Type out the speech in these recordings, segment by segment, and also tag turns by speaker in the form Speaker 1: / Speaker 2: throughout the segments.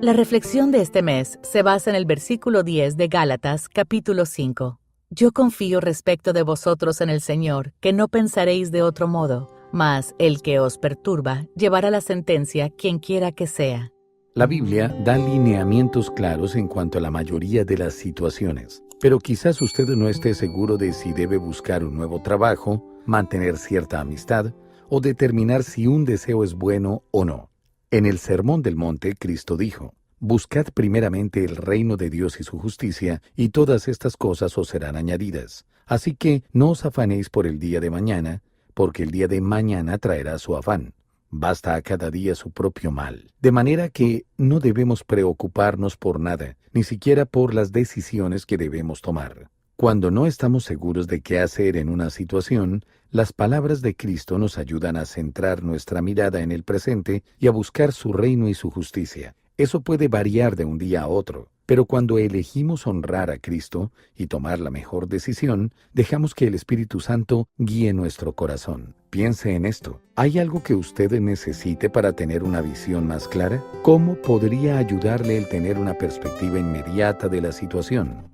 Speaker 1: La reflexión de este mes se basa en el versículo 10 de Gálatas, capítulo 5. Yo confío respecto de vosotros en el Señor, que no pensaréis de otro modo, mas el que os perturba llevará la sentencia quien quiera que sea.
Speaker 2: La Biblia da lineamientos claros en cuanto a la mayoría de las situaciones, pero quizás usted no esté seguro de si debe buscar un nuevo trabajo, mantener cierta amistad o determinar si un deseo es bueno o no. En el Sermón del Monte, Cristo dijo: «Buscad primeramente el reino de Dios y su justicia, y todas estas cosas os serán añadidas. Así que no os afanéis por el día de mañana, porque el día de mañana traerá su afán. Basta a cada día su propio mal». De manera que no debemos preocuparnos por nada, ni siquiera por las decisiones que debemos tomar. Cuando no estamos seguros de qué hacer en una situación, las palabras de Cristo nos ayudan a centrar nuestra mirada en el presente y a buscar su reino y su justicia. Eso puede variar de un día a otro, pero cuando elegimos honrar a Cristo y tomar la mejor decisión, dejamos que el Espíritu Santo guíe nuestro corazón. Piense en esto. ¿Hay algo que usted necesite para tener una visión más clara? ¿Cómo podría ayudarle el tener una perspectiva inmediata de la situación?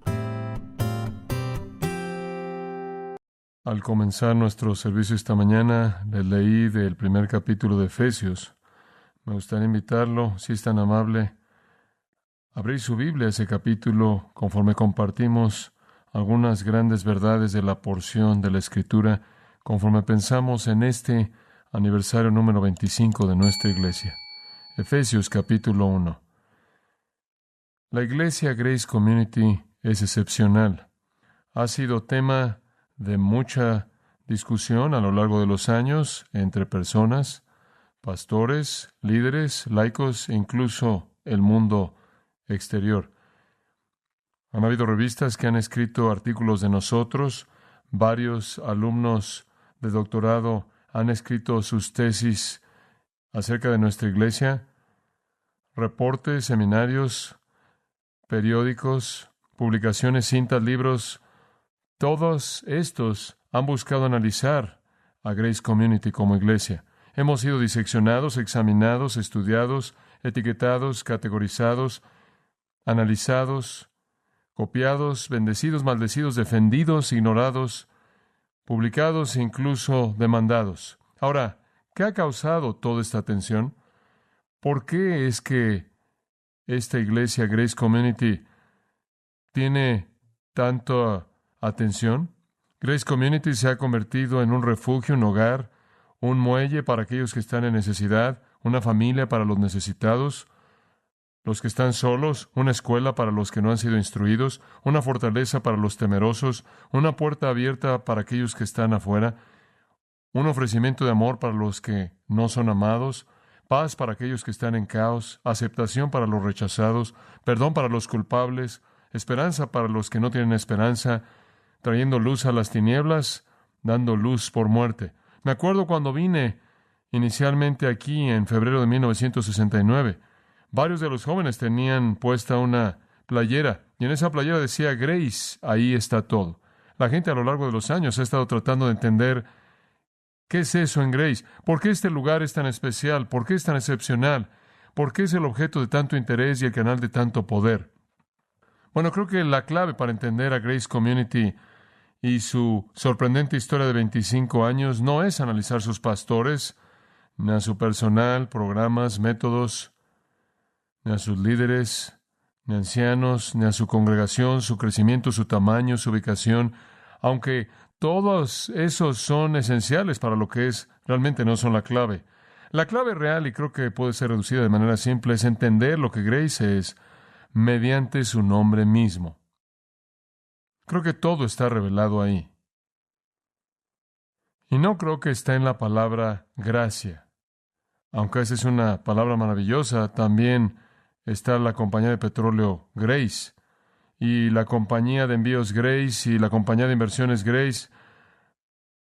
Speaker 3: Al comenzar nuestro servicio esta mañana, les leí del primer capítulo de Efesios. Me gustaría invitarlo, si es tan amable, a abrir su Biblia a ese capítulo conforme compartimos algunas grandes verdades de la porción de la Escritura, conforme pensamos en este aniversario número 25 de nuestra iglesia. Efesios capítulo 1. La iglesia Grace Community es excepcional. Ha sido tema de mucha discusión a lo largo de los años entre personas, pastores, líderes, laicos e incluso el mundo exterior. Han habido revistas que han escrito artículos de nosotros, varios alumnos de doctorado han escrito sus tesis acerca de nuestra iglesia, reportes, seminarios, periódicos, publicaciones, cintas, libros. Todos estos han buscado analizar a Grace Community como iglesia. Hemos sido diseccionados, examinados, estudiados, etiquetados, categorizados, analizados, copiados, bendecidos, maldecidos, defendidos, ignorados, publicados e incluso demandados. Ahora, ¿qué ha causado toda esta tensión? ¿Por qué es que esta iglesia, Grace Community, tiene tanta atención? Grace Community se ha convertido en un refugio, un hogar, un muelle para aquellos que están en necesidad, una familia para los necesitados, los que están solos, una escuela para los que no han sido instruidos, una fortaleza para los temerosos, una puerta abierta para aquellos que están afuera, un ofrecimiento de amor para los que no son amados, paz para aquellos que están en caos, aceptación para los rechazados, perdón para los culpables, esperanza para los que no tienen esperanza, trayendo luz a las tinieblas, dando luz por muerte. Me acuerdo cuando vine inicialmente aquí en febrero de 1969. Varios de los jóvenes tenían puesta una playera, y en esa playera decía Grace, ahí está todo. La gente a lo largo de los años ha estado tratando de entender qué es eso en Grace, por qué este lugar es tan especial, por qué es tan excepcional, por qué es el objeto de tanto interés y el canal de tanto poder. Bueno, creo que la clave para entender a Grace Community y su sorprendente historia de 25 años no es analizar sus pastores, ni a su personal, programas, métodos, ni a sus líderes, ni ancianos, ni a su congregación, su crecimiento, su tamaño, su ubicación, aunque todos esos son esenciales para lo que es, realmente no son la clave. La clave real, y creo que puede ser reducida de manera simple, es entender lo que Grace es mediante su nombre mismo. Creo que todo está revelado ahí. Y no creo que está en la palabra gracia. Aunque esa es una palabra maravillosa, también está la compañía de petróleo Grace, y la compañía de envíos Grace, y la compañía de inversiones Grace,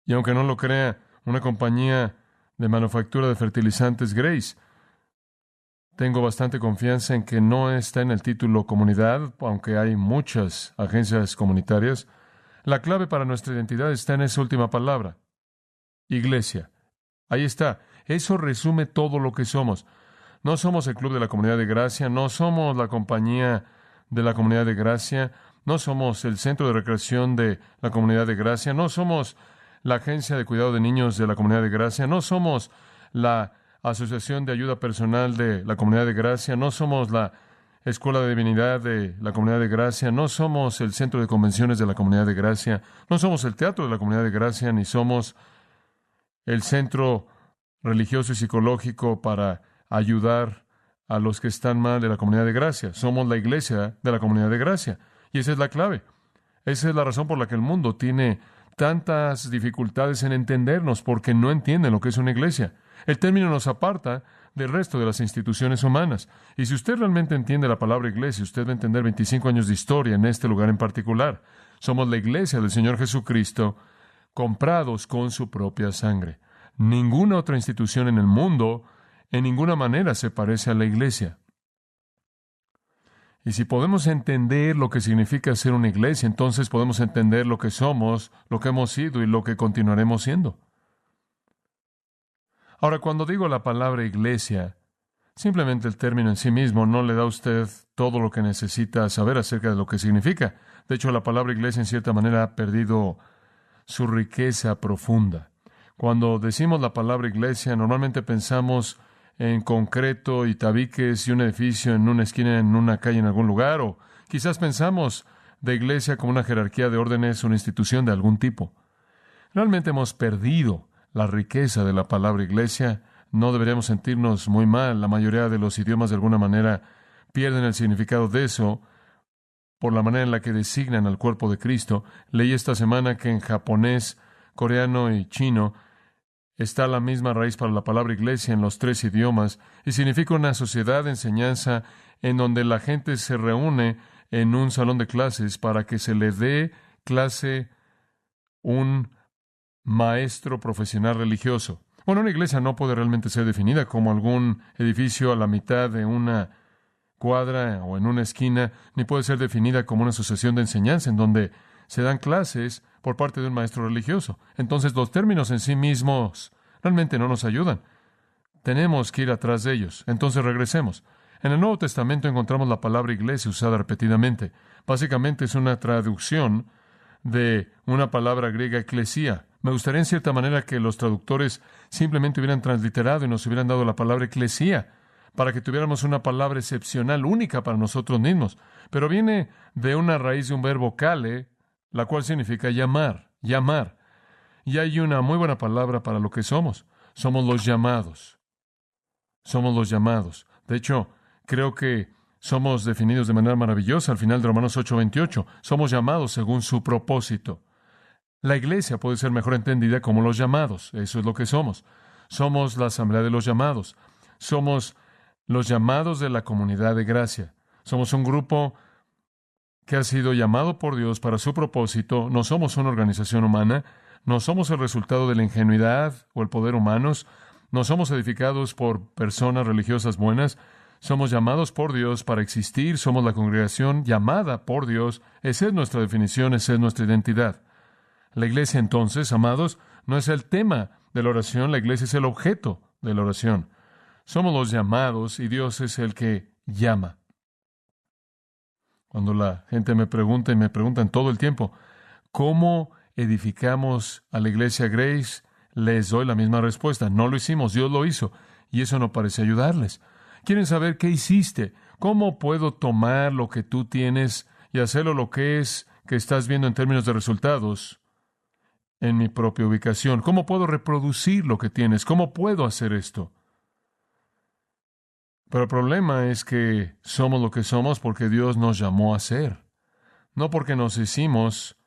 Speaker 3: y aunque no lo crea, una compañía de manufactura de fertilizantes Grace. Tengo bastante confianza en que no está en el título comunidad, aunque hay muchas agencias comunitarias. La clave para nuestra identidad está en esa última palabra, iglesia. Ahí está. Eso resume todo lo que somos. No somos el club de la comunidad de gracia, no somos la compañía de la comunidad de gracia, no somos el centro de recreación de la comunidad de gracia, no somos la agencia de cuidado de niños de la comunidad de gracia, no somos la asociación de ayuda personal de la comunidad de gracia, no somos la escuela de divinidad de la comunidad de gracia, no somos el centro de convenciones de la comunidad de gracia, no somos el teatro de la comunidad de gracia, ni somos el centro religioso y psicológico para ayudar a los que están mal de la comunidad de gracia. Somos la iglesia de la comunidad de gracia. Y esa es la clave. Esa es la razón por la que el mundo tiene tantas dificultades en entendernos, porque no entienden lo que es una iglesia. El término nos aparta del resto de las instituciones humanas. Y si usted realmente entiende la palabra iglesia, usted va a entender 25 años de historia en este lugar en particular. Somos la iglesia del Señor Jesucristo, comprados con su propia sangre. Ninguna otra institución en el mundo, en ninguna manera, se parece a la iglesia. Y si podemos entender lo que significa ser una iglesia, entonces podemos entender lo que somos, lo que hemos sido y lo que continuaremos siendo. Ahora, cuando digo la palabra iglesia, simplemente el término en sí mismo no le da a usted todo lo que necesita saber acerca de lo que significa. De hecho, la palabra iglesia en cierta manera ha perdido su riqueza profunda. Cuando decimos la palabra iglesia, normalmente pensamos en concreto y tabiques y un edificio en una esquina, en una calle, en algún lugar, o quizás pensamos de iglesia como una jerarquía de órdenes, una institución de algún tipo. Realmente hemos perdido la riqueza de la palabra iglesia. No deberíamos sentirnos muy mal. La mayoría de los idiomas de alguna manera pierden el significado de eso por la manera en la que designan al cuerpo de Cristo. Leí esta semana que en japonés, coreano y chino está la misma raíz para la palabra iglesia en los tres idiomas y significa una sociedad de enseñanza en donde la gente se reúne en un salón de clases para que se le dé clase un maestro profesional religioso. Bueno, una iglesia no puede realmente ser definida como algún edificio a la mitad de una cuadra o en una esquina, ni puede ser definida como una asociación de enseñanza en donde se dan clases por parte de un maestro religioso. Entonces, los términos en sí mismos realmente no nos ayudan. Tenemos que ir atrás de ellos. Entonces, regresemos. En el Nuevo Testamento encontramos la palabra iglesia usada repetidamente. Básicamente es una traducción de una palabra griega eclesia. Me gustaría en cierta manera que los traductores simplemente hubieran transliterado y nos hubieran dado la palabra eclesia para que tuviéramos una palabra excepcional, única para nosotros mismos. Pero viene de una raíz de un verbo kale, la cual significa llamar, llamar. Y hay una muy buena palabra para lo que somos. Somos los llamados. Somos los llamados. De hecho, creo que somos definidos de manera maravillosa al final de Romanos 8:28. Somos llamados según su propósito. La iglesia puede ser mejor entendida como los llamados. Eso es lo que somos. Somos la asamblea de los llamados. Somos los llamados de la comunidad de gracia. Somos un grupo que ha sido llamado por Dios para su propósito. No somos una organización humana. No somos el resultado de la ingenuidad o el poder humanos. No somos edificados por personas religiosas buenas. Somos llamados por Dios para existir. Somos la congregación llamada por Dios. Esa es nuestra definición, esa es nuestra identidad. La iglesia, entonces, amados, no es el tema de la oración. La iglesia es el objeto de la oración. Somos los llamados y Dios es el que llama. Cuando la gente me pregunta, y me preguntan todo el tiempo, ¿cómo edificamos a la iglesia Grace? Les doy la misma respuesta. No lo hicimos, Dios lo hizo. Y eso no parece ayudarles. Quieren saber qué hiciste. ¿Cómo puedo tomar lo que tú tienes y hacerlo lo que es que estás viendo en términos de resultados en mi propia ubicación? ¿Cómo puedo reproducir lo que tienes? ¿Cómo puedo hacer esto? Pero el problema es que somos lo que somos porque Dios nos llamó a ser, no porque nos hicimos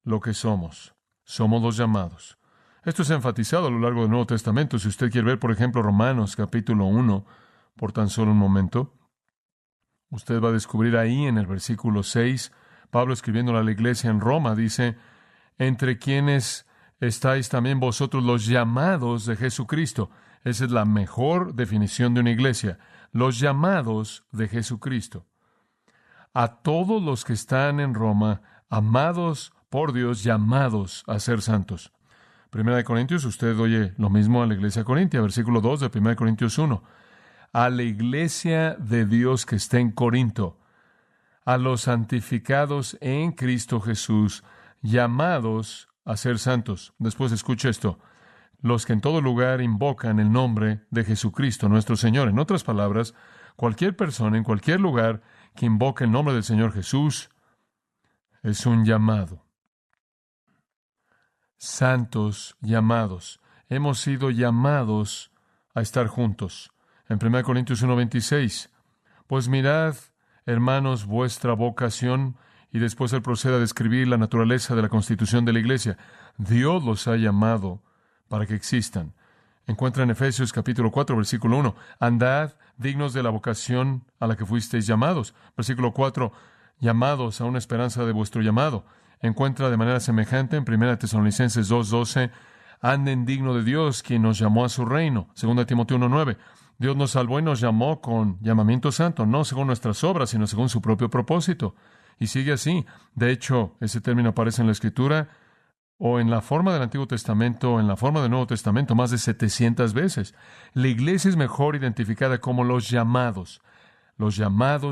Speaker 3: lo que somos. Somos los llamados. Esto es enfatizado a lo largo del Nuevo Testamento. Si usted quiere ver, por ejemplo, Romanos capítulo 1, por tan solo un momento, usted va a descubrir ahí en el versículo 6, Pablo escribiendo a la iglesia en Roma, dice, entre quienes estáis también vosotros los llamados de Jesucristo. Esa es la mejor definición de una iglesia. Los llamados de Jesucristo. A todos los que están en Roma, amados por Dios, llamados a ser santos. Primera de Corintios, usted oye lo mismo a la iglesia corintia, versículo 2 de Primera de Corintios 1. a la iglesia de Dios que está en Corinto, a los santificados en Cristo Jesús, llamados a ser santos. Después escucha esto: los que en todo lugar invocan el nombre de Jesucristo, nuestro Señor. En otras palabras, cualquier persona en cualquier lugar que invoque el nombre del Señor Jesús es un llamado. Santos llamados. Hemos sido llamados a estar juntos. En 1 Corintios 1:26, pues mirad, hermanos, vuestra vocación, y después él procede a describir la naturaleza de la constitución de la iglesia. Dios los ha llamado para que existan. Encuentra en Efesios capítulo 4, versículo 1, andad dignos de la vocación a la que fuisteis llamados. Versículo 4, llamados a una esperanza de vuestro llamado. Encuentra de manera semejante en 1 Tesalonicenses 2:12, anden digno de Dios, quien nos llamó a su reino. 2 Timoteo 1:9, Dios nos salvó y nos llamó con llamamiento santo, no según nuestras obras, sino según su propio propósito. Y sigue así. De hecho, ese término aparece en la Escritura, o en la forma del Antiguo Testamento, o en la forma del Nuevo Testamento, más de 700 veces. La iglesia es mejor identificada como los llamados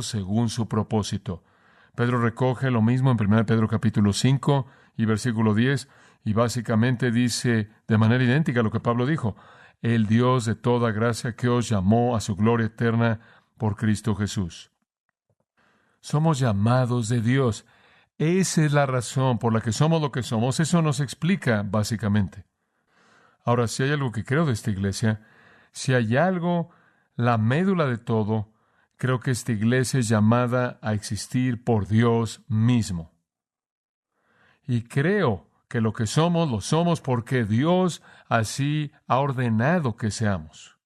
Speaker 3: según su propósito. Pedro recoge lo mismo en 1 Pedro capítulo 5 y versículo 10, y básicamente dice de manera idéntica a lo que Pablo dijo: el Dios de toda gracia que os llamó a su gloria eterna por Cristo Jesús. Somos llamados de Dios. Esa es la razón por la que somos lo que somos. Eso nos explica básicamente. Ahora, si hay algo que creo de esta iglesia, si hay algo, la médula de todo, creo que esta iglesia es llamada a existir por Dios mismo. Y creo que lo que somos, lo somos porque Dios así ha ordenado que seamos.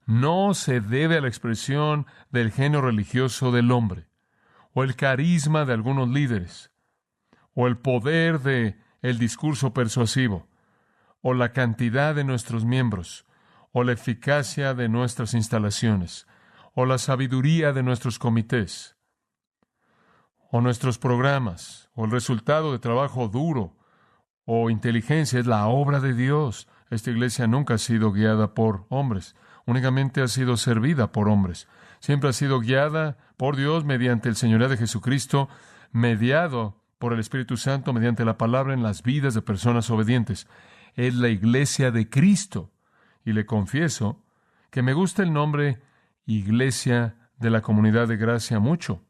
Speaker 3: No se debe a la expresión del genio religioso del hombre, o el carisma de algunos líderes, o el poder de el discurso persuasivo, o la cantidad de nuestros miembros, o la eficacia de nuestras instalaciones, o la sabiduría de nuestros comités, o nuestros programas, o el resultado de trabajo duro, o inteligencia. Es la obra de Dios. Esta iglesia nunca ha sido guiada por hombres, únicamente ha sido servida por hombres. Siempre ha sido guiada por Dios mediante el señorío de Jesucristo, mediado por el Espíritu Santo mediante la palabra en las vidas de personas obedientes. Es la iglesia de Cristo. Y le confieso que me gusta el nombre Iglesia de la Comunidad de Gracia mucho.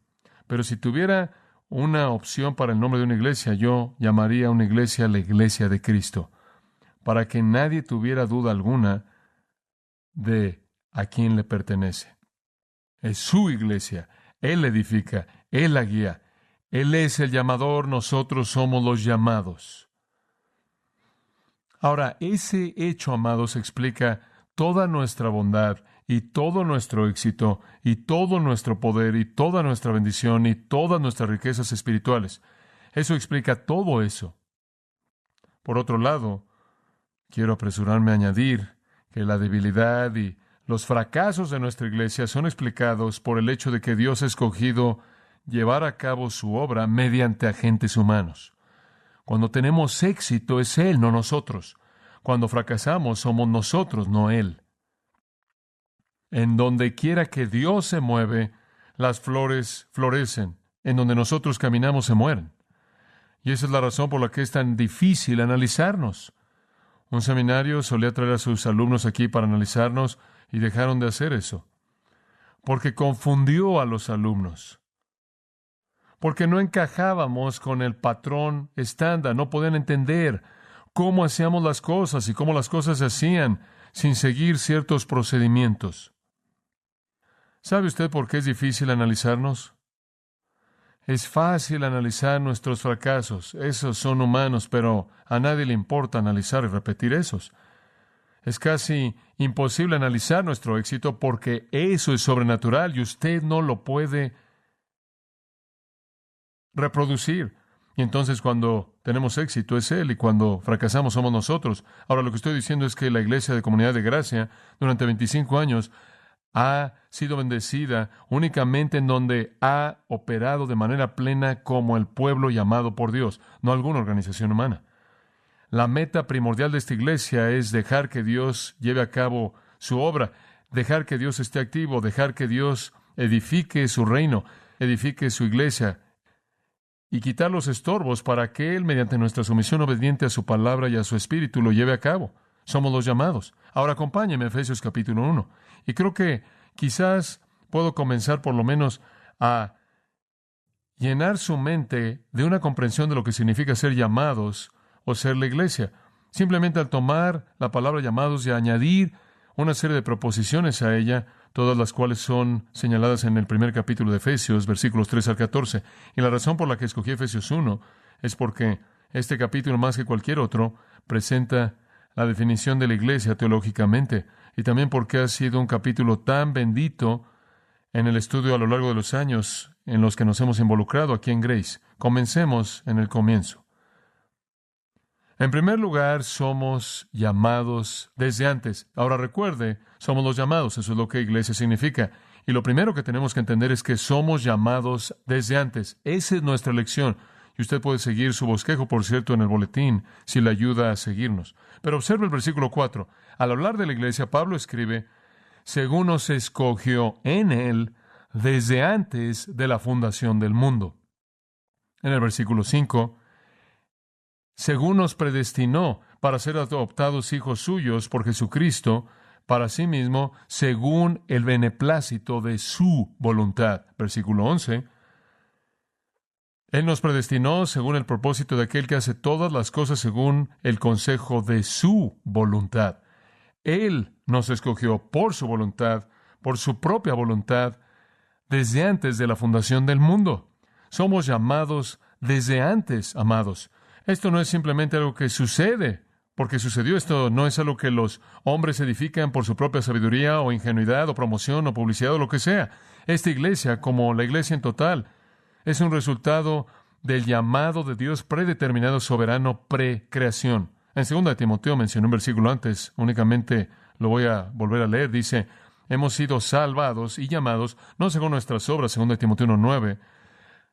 Speaker 3: Pero si tuviera una opción para el nombre de una iglesia, yo llamaría a una iglesia la Iglesia de Cristo, para que nadie tuviera duda alguna de a quién le pertenece. Es su iglesia. Él edifica, Él la guía. Él es el llamador, nosotros somos los llamados. Ahora, ese hecho, amados, explica toda nuestra bondad y todo nuestro éxito y todo nuestro poder y toda nuestra bendición y todas nuestras riquezas espirituales. Eso explica todo eso. Por otro lado, quiero apresurarme a añadir que la debilidad y los fracasos de nuestra iglesia son explicados por el hecho de que Dios ha escogido llevar a cabo su obra mediante agentes humanos. Cuando tenemos éxito es Él, no nosotros. Cuando fracasamos somos nosotros, no Él. En donde quiera que Dios se mueve, las flores florecen. En donde nosotros caminamos se mueren. Y esa es la razón por la que es tan difícil analizarnos. Un seminario solía traer a sus alumnos aquí para analizarnos y dejaron de hacer eso. Porque confundió a los alumnos. Porque no encajábamos con el patrón estándar. No podían entender cómo hacíamos las cosas y cómo las cosas se hacían sin seguir ciertos procedimientos. ¿Sabe usted por qué es difícil analizarnos? Es fácil analizar nuestros fracasos. Esos son humanos, pero a nadie le importa analizar y repetir esos. Es casi imposible analizar nuestro éxito porque eso es sobrenatural y usted no lo puede reproducir. Y entonces cuando tenemos éxito es Él y cuando fracasamos somos nosotros. Ahora lo que estoy diciendo es que la Iglesia de Comunidad de Gracia durante 25 años ha sido bendecida únicamente en donde ha operado de manera plena como el pueblo llamado por Dios, no alguna organización humana. La meta primordial de esta iglesia es dejar que Dios lleve a cabo su obra. dejar que Dios esté activo, dejar que Dios edifique su reino, edifique su iglesia, y quitar los estorbos para que Él, mediante nuestra sumisión obediente a su palabra y a su espíritu, lo lleve a cabo. Somos los llamados. Ahora acompáñeme a Efesios capítulo 1. Y creo que quizás puedo comenzar por lo menos a llenar su mente de una comprensión de lo que significa ser llamados o ser la iglesia. Simplemente al tomar la palabra llamados y añadir una serie de proposiciones a ella, todas las cuales son señaladas en el primer capítulo de Efesios, versículos 3 al 14. Y la razón por la que escogí Efesios 1 es porque este capítulo, más que cualquier otro, presenta la definición de la iglesia teológicamente, y también porque ha sido un capítulo tan bendito en el estudio a lo largo de los años en los que nos hemos involucrado aquí en Grace. Comencemos en el comienzo. En primer lugar, somos llamados desde antes. Ahora recuerde, somos los llamados, eso es lo que iglesia significa. Y lo primero que tenemos que entender es que somos llamados desde antes. Esa es nuestra elección. Y usted puede seguir su bosquejo, por cierto, en el boletín, si le ayuda a seguirnos. Pero observe el versículo 4. Al hablar de la iglesia, Pablo escribe, según nos escogió en Él desde antes de la fundación del mundo. En el versículo 5, según nos predestinó para ser adoptados hijos suyos por Jesucristo, para sí mismo, según el beneplácito de su voluntad. Versículo 11, Él nos predestinó según el propósito de aquel que hace todas las cosas según el consejo de su voluntad. Él nos escogió por su voluntad, por su propia voluntad, desde antes de la fundación del mundo. Somos llamados desde antes, amados. Esto no es simplemente algo que sucede porque sucedió. Esto no es algo que los hombres edifican por su propia sabiduría o ingenuidad o promoción o publicidad o lo que sea. Esta iglesia, como la iglesia en total, es un resultado del llamado de Dios predeterminado, soberano, precreación. En 2 Timoteo mencioné un versículo antes, únicamente lo voy a volver a leer. Dice, hemos sido salvados y llamados, no según nuestras obras, 2 Timoteo 1:9,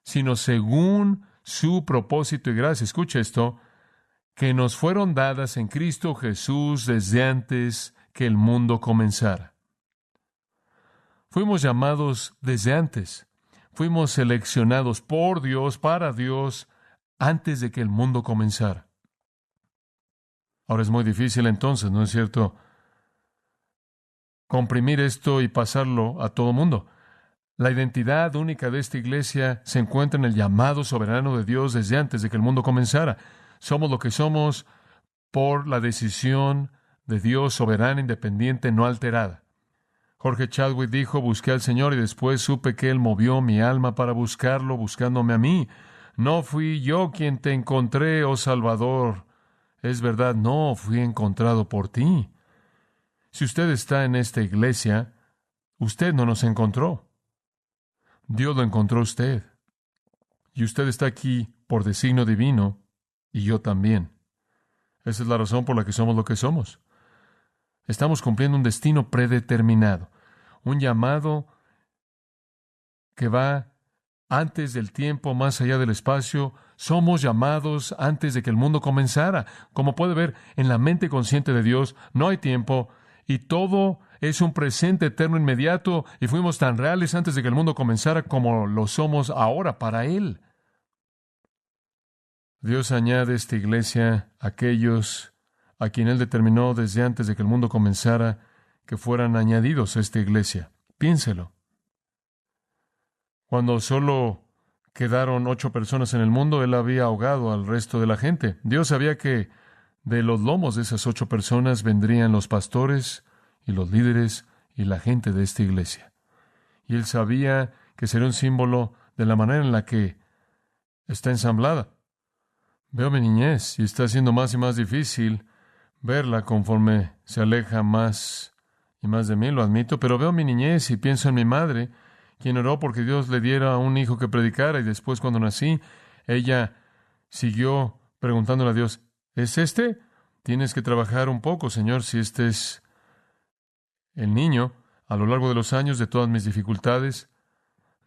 Speaker 3: sino según su propósito y gracia. Escucha esto, que nos fueron dadas en Cristo Jesús desde antes que el mundo comenzara. Fuimos llamados desde antes. Fuimos seleccionados por Dios, para Dios, antes de que el mundo comenzara. Ahora es muy difícil entonces, ¿no es cierto?, comprimir esto y pasarlo a todo mundo. La identidad única de esta iglesia se encuentra en el llamado soberano de Dios desde antes de que el mundo comenzara. Somos lo que somos por la decisión de Dios soberana, independiente, no alterada. Jorge Chadwick dijo, busqué al Señor y después supe que Él movió mi alma para buscarlo, buscándome a mí. No fui yo quien te encontré, oh Salvador. Es verdad, no fui encontrado por ti. Si usted está en esta iglesia, usted no nos encontró. Dios lo encontró a usted. Y usted está aquí por designio divino, y yo también. Esa es la razón por la que somos lo que somos. Estamos cumpliendo un destino predeterminado, un llamado que va antes del tiempo, más allá del espacio. Somos llamados antes de que el mundo comenzara. Como puede ver, en la mente consciente de Dios no hay tiempo y todo es un presente eterno inmediato, y fuimos tan reales antes de que el mundo comenzara como lo somos ahora para Él. Dios añade a esta iglesia a aquellos a quien Él determinó desde antes de que el mundo comenzara que fueran añadidos a esta iglesia. Piénselo. Cuando solo quedaron 8 personas en el mundo, Él había ahogado al resto de la gente. Dios sabía que de los lomos de esas 8 personas vendrían los pastores y los líderes y la gente de esta iglesia. Y Él sabía que sería un símbolo de la manera en la que está ensamblada. Veo mi niñez y está siendo más y más difícil verla conforme se aleja más y más de mí, lo admito, pero veo mi niñez y pienso en mi madre, quien oró porque Dios le diera un hijo que predicara, y después cuando nací, ella siguió preguntándole a Dios, ¿es este? Tienes que trabajar un poco, Señor, si este es el niño. A lo largo de los años, de todas mis dificultades,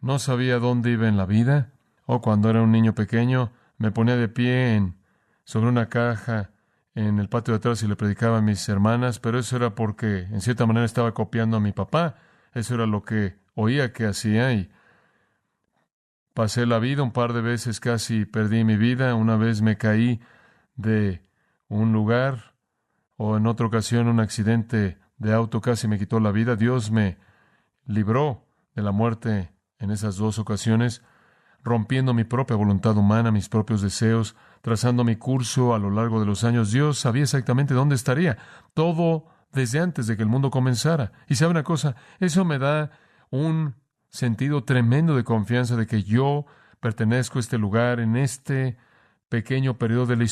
Speaker 3: no sabía dónde iba en la vida, o cuando era un niño pequeño, me ponía de pie sobre una caja en el patio de atrás y le predicaba a mis hermanas, pero eso era porque en cierta manera estaba copiando a mi papá. Eso era lo que oía que hacía y pasé la vida. Un par de veces casi perdí mi vida. Una vez me caí de un lugar, o en otra ocasión un accidente de auto casi me quitó la vida. Dios me libró de la muerte en esas dos ocasiones, rompiendo mi propia voluntad humana, mis propios deseos, trazando mi curso a lo largo de los años. Dios sabía exactamente dónde estaría, todo desde antes de que el mundo comenzara. Y sabe una cosa, eso me da un sentido tremendo de confianza de que yo pertenezco a este lugar en este pequeño periodo de la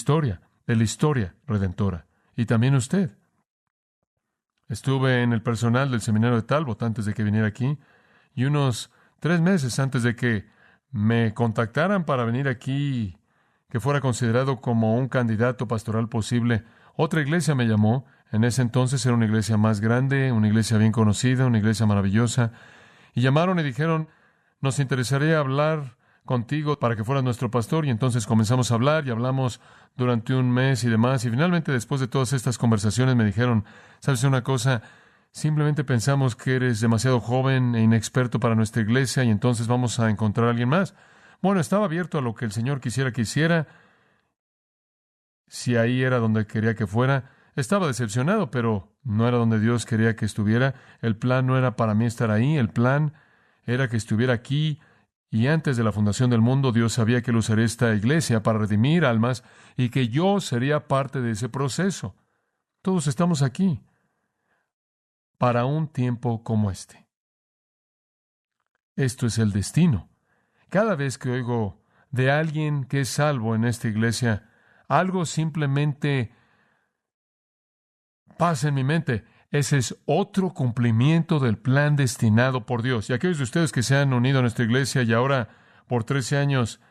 Speaker 3: historia redentora. Y también usted. Estuve en el personal del seminario de Talbot antes de que viniera aquí, y unos 3 meses antes de que me contactaran para venir aquí, que fuera considerado como un candidato pastoral posible, otra iglesia me llamó. En ese entonces era una iglesia más grande, una iglesia bien conocida, una iglesia maravillosa, y llamaron y dijeron, nos interesaría hablar contigo para que fueras nuestro pastor. Y entonces comenzamos a hablar y hablamos durante un mes y demás, y finalmente después de todas estas conversaciones me dijeron, ¿sabes una cosa? Simplemente pensamos que eres demasiado joven e inexperto para nuestra iglesia y entonces vamos a encontrar a alguien más. Bueno, estaba abierto a lo que el Señor quisiera que hiciera, si ahí era donde quería que fuera. Estaba decepcionado, pero no era donde Dios quería que estuviera. El plan no era para mí estar ahí, el plan era que estuviera aquí. Y antes de la fundación del mundo, Dios sabía que Él usaría esta iglesia para redimir almas y que yo sería parte de ese proceso. Todos estamos aquí para un tiempo como este. Esto es el destino. Cada vez que oigo de alguien que es salvo en esta iglesia, algo simplemente pasa en mi mente. Ese es otro cumplimiento del plan destinado por Dios. Y aquellos de ustedes que se han unido a nuestra iglesia y ahora por 13 años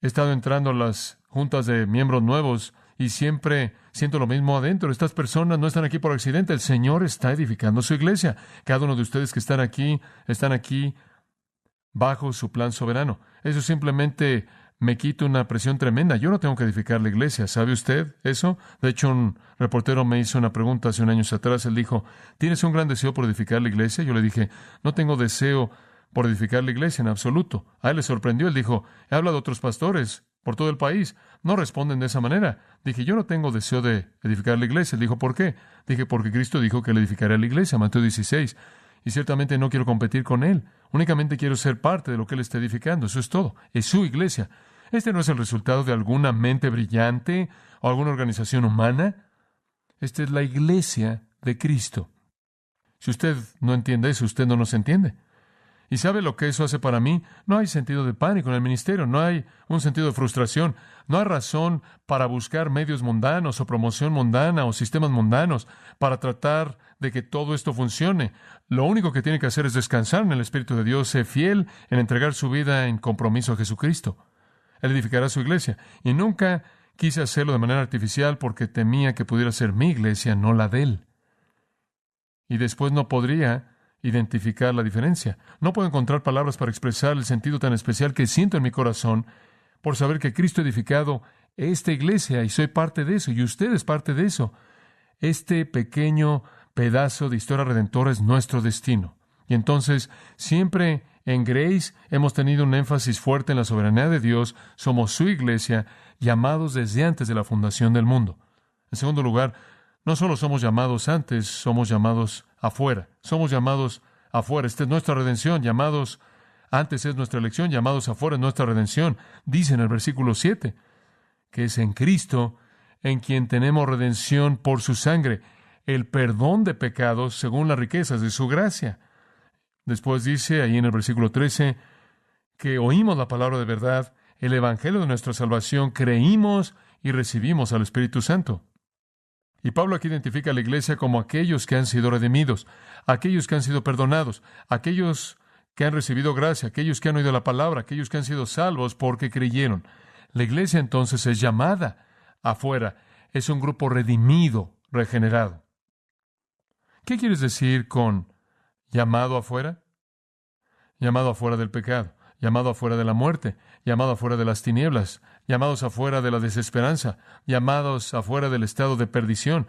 Speaker 3: he estado entrando a las juntas de miembros nuevos y siempre siento lo mismo adentro. Estas personas no están aquí por accidente. El Señor está edificando su iglesia. Cada uno de ustedes que están aquí bajo su plan soberano. Eso simplemente me quita una presión tremenda. Yo no tengo que edificar la iglesia. ¿Sabe usted eso? De hecho, un reportero me hizo una pregunta hace unos años atrás. Él dijo, ¿tienes un gran deseo por edificar la iglesia? Yo le dije, no tengo deseo por edificar la iglesia en absoluto. A él le sorprendió. Él dijo, he hablado a otros pastores por todo el país. No responden de esa manera. Dije, yo no tengo deseo de edificar la iglesia. Él dijo, ¿por qué? Dije, porque Cristo dijo que él edificaría la iglesia, Mateo 16. Y ciertamente no quiero competir con Él. Únicamente quiero ser parte de lo que Él está edificando. Eso es todo. Es su iglesia. Este no es el resultado de alguna mente brillante o alguna organización humana. Esta es la iglesia de Cristo. Si usted no entiende eso, usted no nos entiende. ¿Y sabe lo que eso hace para mí? No hay sentido de pánico en el ministerio, no hay un sentido de frustración, no hay razón para buscar medios mundanos o promoción mundana o sistemas mundanos para tratar de que todo esto funcione. Lo único que tiene que hacer es descansar en el Espíritu de Dios, ser fiel en entregar su vida en compromiso a Jesucristo. Él edificará su iglesia. Y nunca quise hacerlo de manera artificial porque temía que pudiera ser mi iglesia, no la de Él. Y después no podría identificar la diferencia. No puedo encontrar palabras para expresar el sentido tan especial que siento en mi corazón por saber que Cristo ha edificado esta iglesia y soy parte de eso y usted es parte de eso. Este pequeño pedazo de historia redentora es nuestro destino. Y entonces, siempre en Grace hemos tenido un énfasis fuerte en la soberanía de Dios. Somos su iglesia, llamados desde antes de la fundación del mundo. En segundo lugar, no solo somos llamados antes, somos llamados afuera. Somos llamados afuera. Esta es nuestra redención. Llamados antes es nuestra elección, llamados afuera es nuestra redención. Dice en el versículo 7 que es en Cristo en quien tenemos redención por su sangre, el perdón de pecados según las riquezas de su gracia. Después dice ahí en el versículo 13 que oímos la palabra de verdad, el evangelio de nuestra salvación, creímos y recibimos al Espíritu Santo. Y Pablo aquí identifica a la iglesia como aquellos que han sido redimidos, aquellos que han sido perdonados, aquellos que han recibido gracia, aquellos que han oído la palabra, aquellos que han sido salvos porque creyeron. La iglesia entonces es llamada afuera, es un grupo redimido, regenerado. ¿Qué quieres decir con llamado afuera? Llamado afuera del pecado, llamado afuera de la muerte, llamado afuera de las tinieblas, llamados afuera de la desesperanza, llamados afuera del estado de perdición,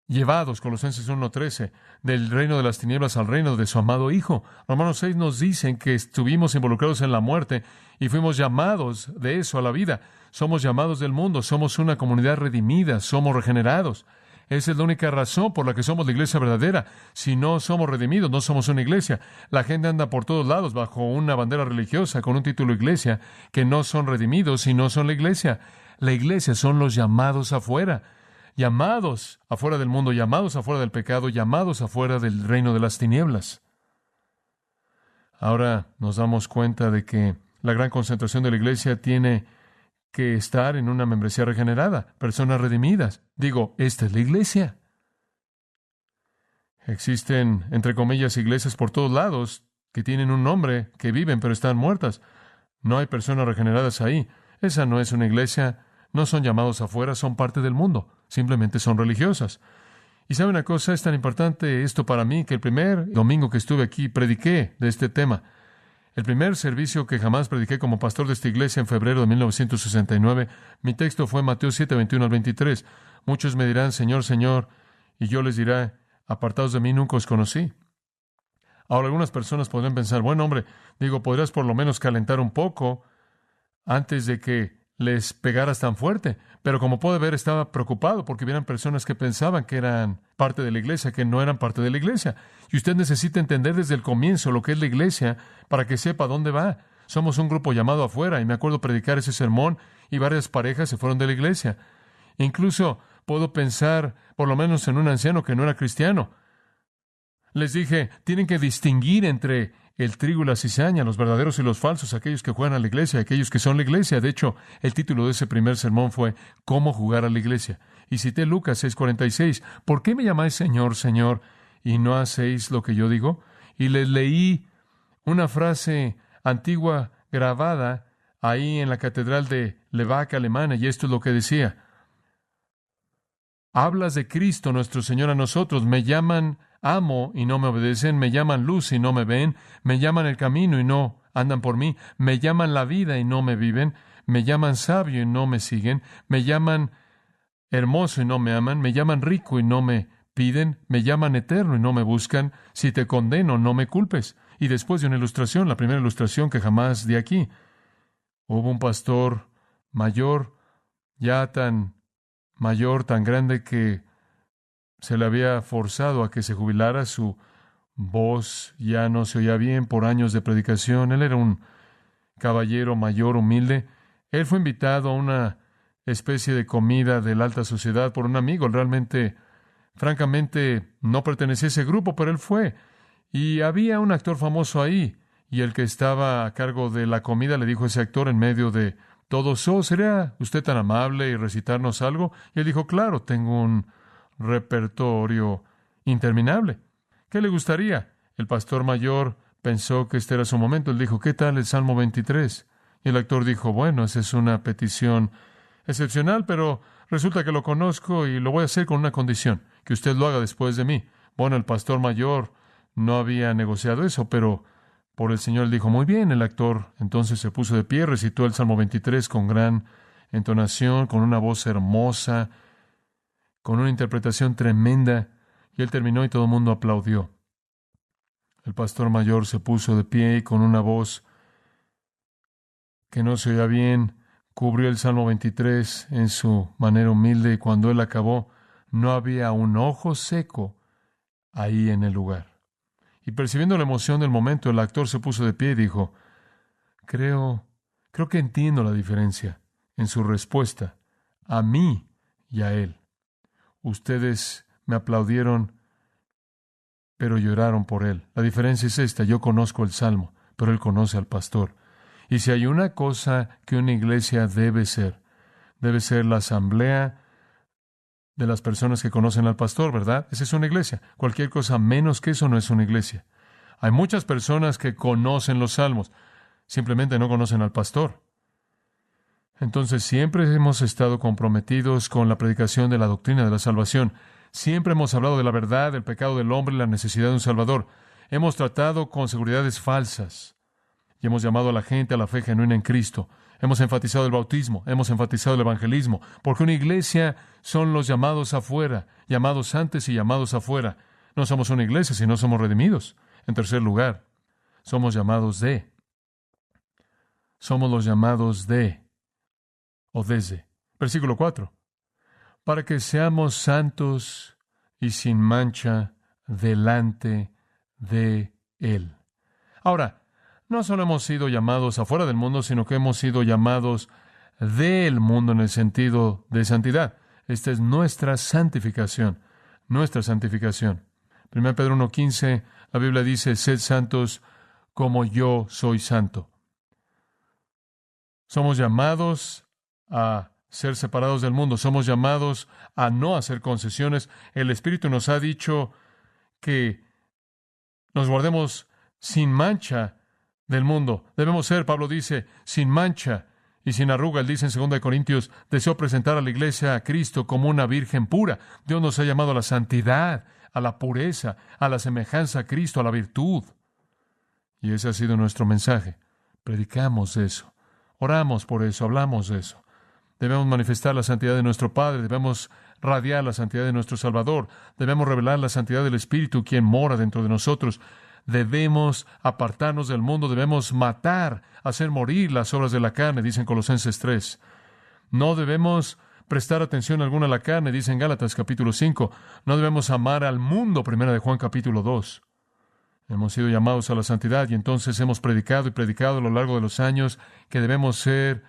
Speaker 3: llevados, Colosenses 1:13, del reino de las tinieblas al reino de su amado Hijo. Romanos 6 nos dicen que estuvimos involucrados en la muerte y fuimos llamados de eso a la vida. Somos llamados del mundo, somos una comunidad redimida, somos regenerados. Esa es la única razón por la que somos la iglesia verdadera. Si no somos redimidos, no somos una iglesia. La gente anda por todos lados bajo una bandera religiosa con un título iglesia, que no son redimidos y no son la iglesia. La iglesia son los llamados afuera. Llamados afuera del mundo, llamados afuera del pecado, llamados afuera del reino de las tinieblas. Ahora nos damos cuenta de que la gran concentración de la iglesia tiene que estar en una membresía regenerada, personas redimidas. Digo, esta es la iglesia. Existen, entre comillas, iglesias por todos lados que tienen un nombre, que viven pero están muertas. No hay personas regeneradas ahí. Esa no es una iglesia. No son llamados afuera, son parte del mundo. Simplemente son religiosas. Y sabe una cosa, es tan importante esto para mí que el primer domingo que estuve aquí prediqué de este tema. El primer servicio que jamás prediqué como pastor de esta iglesia en febrero de 1969, mi texto fue Mateo 7:21 al 23. Muchos me dirán, Señor, Señor, y yo les diré, apartados de mí, nunca os conocí. Ahora, algunas personas podrían pensar, bueno, hombre, podrías por lo menos calentar un poco antes de que les pegaras tan fuerte. Pero como puede ver, estaba preocupado porque hubieran personas que pensaban que eran parte de la iglesia, que no eran parte de la iglesia. Y usted necesita entender desde el comienzo lo que es la iglesia para que sepa dónde va. Somos un grupo llamado afuera, y me acuerdo predicar ese sermón y varias parejas se fueron de la iglesia. Incluso puedo pensar, por lo menos en un anciano que no era cristiano. Les dije, tienen que distinguir entre el trigo y la cizaña, los verdaderos y los falsos, aquellos que juegan a la iglesia, aquellos que son la iglesia. De hecho, el título de ese primer sermón fue ¿Cómo jugar a la iglesia? Y cité Lucas 6:46. ¿Por qué me llamáis Señor, Señor, y no hacéis lo que yo digo? Y les leí una frase antigua grabada ahí en la catedral de Levac, Alemania, y esto es lo que decía. Hablas de Cristo nuestro Señor a nosotros, me llaman amo y no me obedecen, me llaman luz y no me ven, me llaman el camino y no andan por mí, me llaman la vida y no me viven, me llaman sabio y no me siguen, me llaman hermoso y no me aman, me llaman rico y no me piden, me llaman eterno y no me buscan, si te condeno no me culpes. Y después de una ilustración, la primera ilustración que jamás di aquí, hubo un pastor mayor, ya tan mayor, tan grande que se le había forzado a que se jubilara, su voz ya no se oía bien por años de predicación. Él era un caballero mayor, humilde. Él fue invitado a una especie de comida de la alta sociedad por un amigo. Realmente, francamente, no pertenecía a ese grupo, pero él fue. Y había un actor famoso ahí, y el que estaba a cargo de la comida le dijo a ese actor en medio de todos, ¿sería usted tan amable y recitarnos algo? Y él dijo, claro, tengo un repertorio interminable. ¿Qué le gustaría? El pastor mayor pensó que este era su momento. Él dijo, ¿qué tal el Salmo 23? Y el actor dijo, bueno, esa es una petición excepcional, pero resulta que lo conozco y lo voy a hacer con una condición, que usted lo haga después de mí. Bueno, el pastor mayor no había negociado eso, pero por el Señor dijo, muy bien. El actor entonces se puso de pie, recitó el Salmo 23 con gran entonación, con una voz hermosa, con una interpretación tremenda, y él terminó y todo el mundo aplaudió. El pastor mayor se puso de pie y con una voz que no se oía bien, cubrió el Salmo 23 en su manera humilde, y cuando él acabó, no había un ojo seco ahí en el lugar. Y percibiendo la emoción del momento, el actor se puso de pie y dijo, creo que entiendo la diferencia en su respuesta a mí y a él. Ustedes me aplaudieron, pero lloraron por él. La diferencia es esta: yo conozco el Salmo, pero él conoce al pastor. Y si hay una cosa que una iglesia debe ser la asamblea de las personas que conocen al pastor, ¿verdad? Esa es una iglesia. Cualquier cosa menos que eso no es una iglesia. Hay muchas personas que conocen los Salmos, simplemente no conocen al pastor. Entonces, siempre hemos estado comprometidos con la predicación de la doctrina de la salvación. Siempre hemos hablado de la verdad, del pecado del hombre y la necesidad de un Salvador. Hemos tratado con seguridades falsas y hemos llamado a la gente a la fe genuina en Cristo. Hemos enfatizado el bautismo, hemos enfatizado el evangelismo, porque una iglesia son los llamados afuera, llamados antes y llamados afuera. No somos una iglesia si no somos redimidos. En tercer lugar, somos llamados de. Somos los llamados de o desde. Versículo 4. Para que seamos santos y sin mancha delante de Él. Ahora, no solo hemos sido llamados afuera del mundo, sino que hemos sido llamados del mundo en el sentido de santidad. Esta es nuestra santificación, nuestra santificación. 1 Pedro 1:15, la Biblia dice, sed santos como yo soy santo. Somos llamados a ser separados del mundo, somos llamados a no hacer concesiones. El Espíritu nos ha dicho que nos guardemos sin mancha del mundo. Debemos ser, Pablo dice, sin mancha y sin arruga. Él dice en 2 Corintios, deseo presentar a la iglesia a Cristo como una virgen pura. Dios nos ha llamado a la santidad, a la pureza, a la semejanza a Cristo, a la virtud. Y ese ha sido nuestro mensaje. Predicamos eso, oramos por eso, hablamos de eso. Debemos manifestar la santidad de nuestro Padre, debemos radiar la santidad de nuestro Salvador, debemos revelar la santidad del Espíritu, quien mora dentro de nosotros. Debemos apartarnos del mundo, debemos matar, hacer morir las obras de la carne, dice en Colosenses 3. No debemos prestar atención alguna a la carne, dice en Gálatas capítulo 5. No debemos amar al mundo, 1 Juan capítulo 2. Hemos sido llamados a la santidad y entonces hemos predicado a lo largo de los años que debemos ser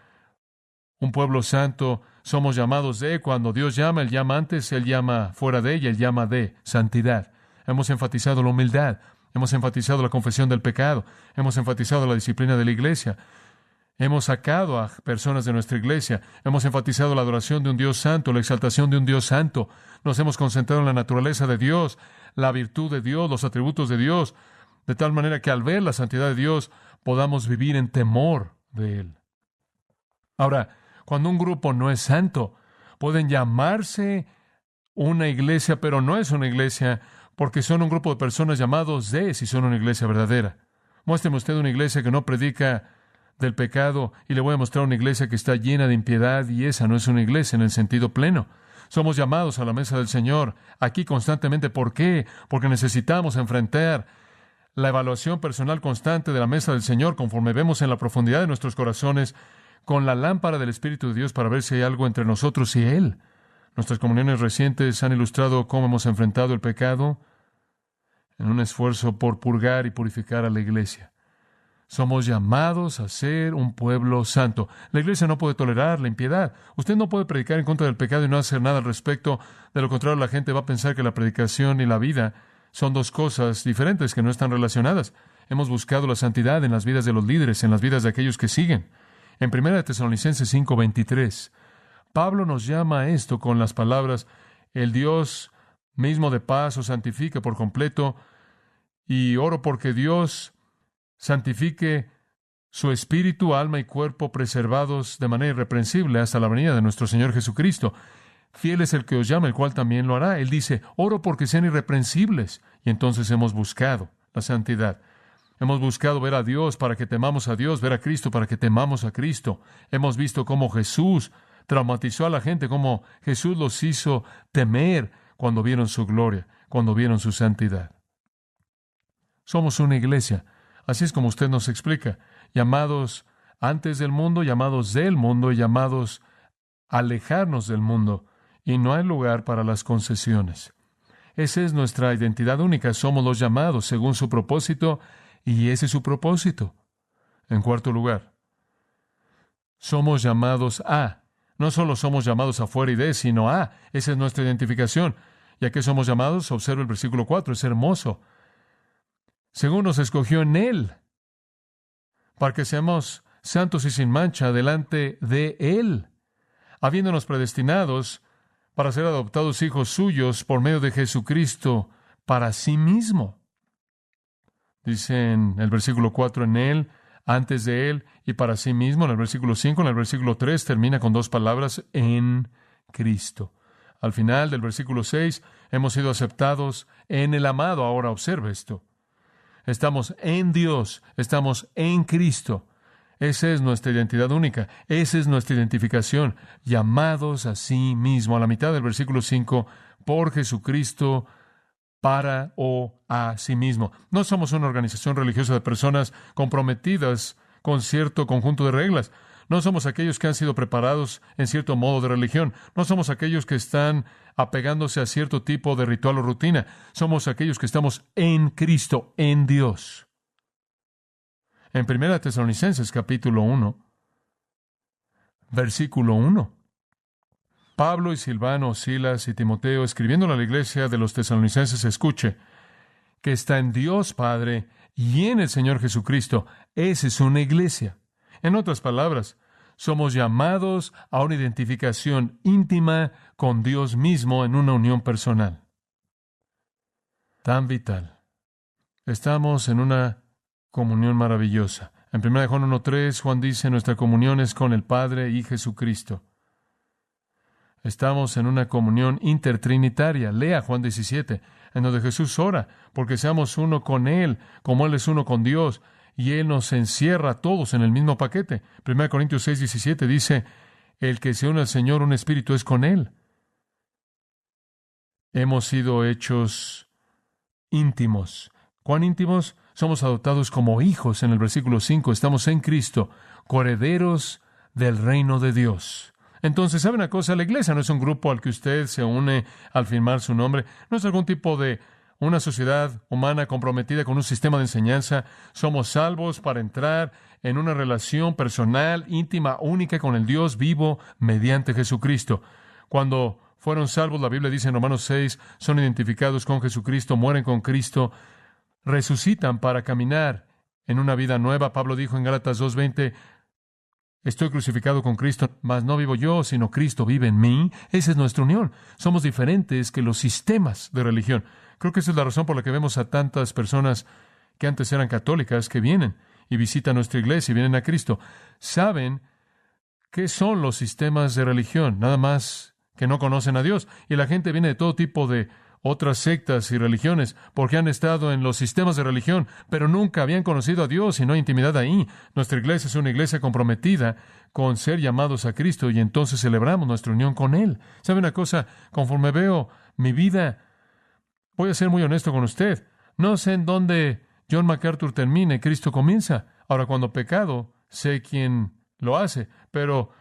Speaker 3: un pueblo santo. Somos llamados de, cuando Dios llama, Él llama antes, Él llama fuera de ella, Él llama de santidad. Hemos enfatizado la humildad. Hemos enfatizado la confesión del pecado. Hemos enfatizado la disciplina de la iglesia. Hemos sacado a personas de nuestra iglesia. Hemos enfatizado la adoración de un Dios santo, la exaltación de un Dios santo. Nos hemos concentrado en la naturaleza de Dios, la virtud de Dios, los atributos de Dios, de tal manera que al ver la santidad de Dios podamos vivir en temor de Él. Ahora, cuando un grupo no es santo, pueden llamarse una iglesia, pero no es una iglesia, porque son un grupo de personas llamados de, si son una iglesia verdadera. Muéstreme usted una iglesia que no predica del pecado y le voy a mostrar una iglesia que está llena de impiedad, y esa no es una iglesia en el sentido pleno. Somos llamados a la mesa del Señor aquí constantemente. ¿Por qué? Porque necesitamos enfrentar la evaluación personal constante de la mesa del Señor conforme vemos en la profundidad de nuestros corazones con la lámpara del Espíritu de Dios para ver si hay algo entre nosotros y Él. Nuestras comuniones recientes han ilustrado cómo hemos enfrentado el pecado en un esfuerzo por purgar y purificar a la iglesia. Somos llamados a ser un pueblo santo. La iglesia no puede tolerar la impiedad. Usted no puede predicar en contra del pecado y no hacer nada al respecto. De lo contrario, la gente va a pensar que la predicación y la vida son dos cosas diferentes que no están relacionadas. Hemos buscado la santidad en las vidas de los líderes, en las vidas de aquellos que siguen. En 1 Tesalonicenses 5:23, Pablo nos llama a esto con las palabras, el Dios mismo de paz os santifique por completo, y oro porque Dios santifique su espíritu, alma y cuerpo preservados de manera irreprensible hasta la venida de nuestro Señor Jesucristo. Fiel es el que os llama, el cual también lo hará. Él dice, oro porque sean irreprensibles. Y entonces hemos buscado la santidad. Hemos buscado ver a Dios para que temamos a Dios, ver a Cristo para que temamos a Cristo. Hemos visto cómo Jesús traumatizó a la gente, cómo Jesús los hizo temer cuando vieron su gloria, cuando vieron su santidad. Somos una iglesia. Así es como usted nos explica, llamados antes del mundo, llamados del mundo y llamados a alejarnos del mundo, y no hay lugar para las concesiones. Esa es nuestra identidad única, somos los llamados según su propósito, y ese es su propósito. En cuarto lugar, somos llamados a, no solo somos llamados afuera y de, sino a, esa es nuestra identificación. ¿Y a qué somos llamados? Observa el versículo 4, es hermoso. Según nos escogió en Él, para que seamos santos y sin mancha delante de Él, habiéndonos predestinados para ser adoptados hijos suyos por medio de Jesucristo para sí mismo. Dice en el versículo 4, en Él, antes de Él y para sí mismo. En el versículo 5, en el versículo 3, termina con dos palabras, en Cristo. Al final del versículo 6, hemos sido aceptados en el amado. Ahora observe esto. Estamos en Dios, estamos en Cristo. Esa es nuestra identidad única. Esa es nuestra identificación. Llamados a sí mismo, a la mitad del versículo 5, por Jesucristo, para o a sí mismo. No somos una organización religiosa de personas comprometidas con cierto conjunto de reglas. No somos aquellos que han sido preparados en cierto modo de religión. No somos aquellos que están apegándose a cierto tipo de ritual o rutina. Somos aquellos que estamos en Cristo, en Dios. En 1 Tesalonicenses capítulo 1, versículo 1. Pablo y Silvano, Silas y Timoteo, escribiéndole a la iglesia de los tesalonicenses, escuche, que está en Dios Padre y en el Señor Jesucristo. Esa es una iglesia. En otras palabras, somos llamados a una identificación íntima con Dios mismo en una unión personal. Tan vital. Estamos en una comunión maravillosa. En 1 Juan 1:3, Juan dice, nuestra comunión es con el Padre y Jesucristo. Estamos en una comunión intertrinitaria. Lea Juan 17, en donde Jesús ora, porque seamos uno con Él, como Él es uno con Dios, y Él nos encierra a todos en el mismo paquete. 1 Corintios 6:17 dice, el que se une al Señor, un espíritu es con Él. Hemos sido hechos íntimos. ¿Cuán íntimos? Somos adoptados como hijos en el versículo 5. Estamos en Cristo, coherederos del reino de Dios. Entonces, ¿sabe una cosa? La iglesia no es un grupo al que usted se une al firmar su nombre. No es algún tipo de una sociedad humana comprometida con un sistema de enseñanza. Somos salvos para entrar en una relación personal, íntima, única con el Dios vivo mediante Jesucristo. Cuando fueron salvos, la Biblia dice en Romanos 6, son identificados con Jesucristo, mueren con Cristo, resucitan para caminar en una vida nueva. Pablo dijo en Gálatas 2:20, estoy crucificado con Cristo, mas no vivo yo, sino Cristo vive en mí. Esa es nuestra unión. Somos diferentes que los sistemas de religión. Creo que esa es la razón por la que vemos a tantas personas que antes eran católicas que vienen y visitan nuestra iglesia y vienen a Cristo. Saben qué son los sistemas de religión, nada más que no conocen a Dios. Y la gente viene de todo tipo de otras sectas y religiones porque han estado en los sistemas de religión, pero nunca habían conocido a Dios y no hay intimidad ahí. Nuestra iglesia es una iglesia comprometida con ser llamados a Cristo y entonces celebramos nuestra unión con Él. ¿Sabe una cosa? Conforme veo mi vida, voy a ser muy honesto con usted. No sé en dónde John MacArthur termina y Cristo comienza. Ahora, cuando pecado, sé quién lo hace, pero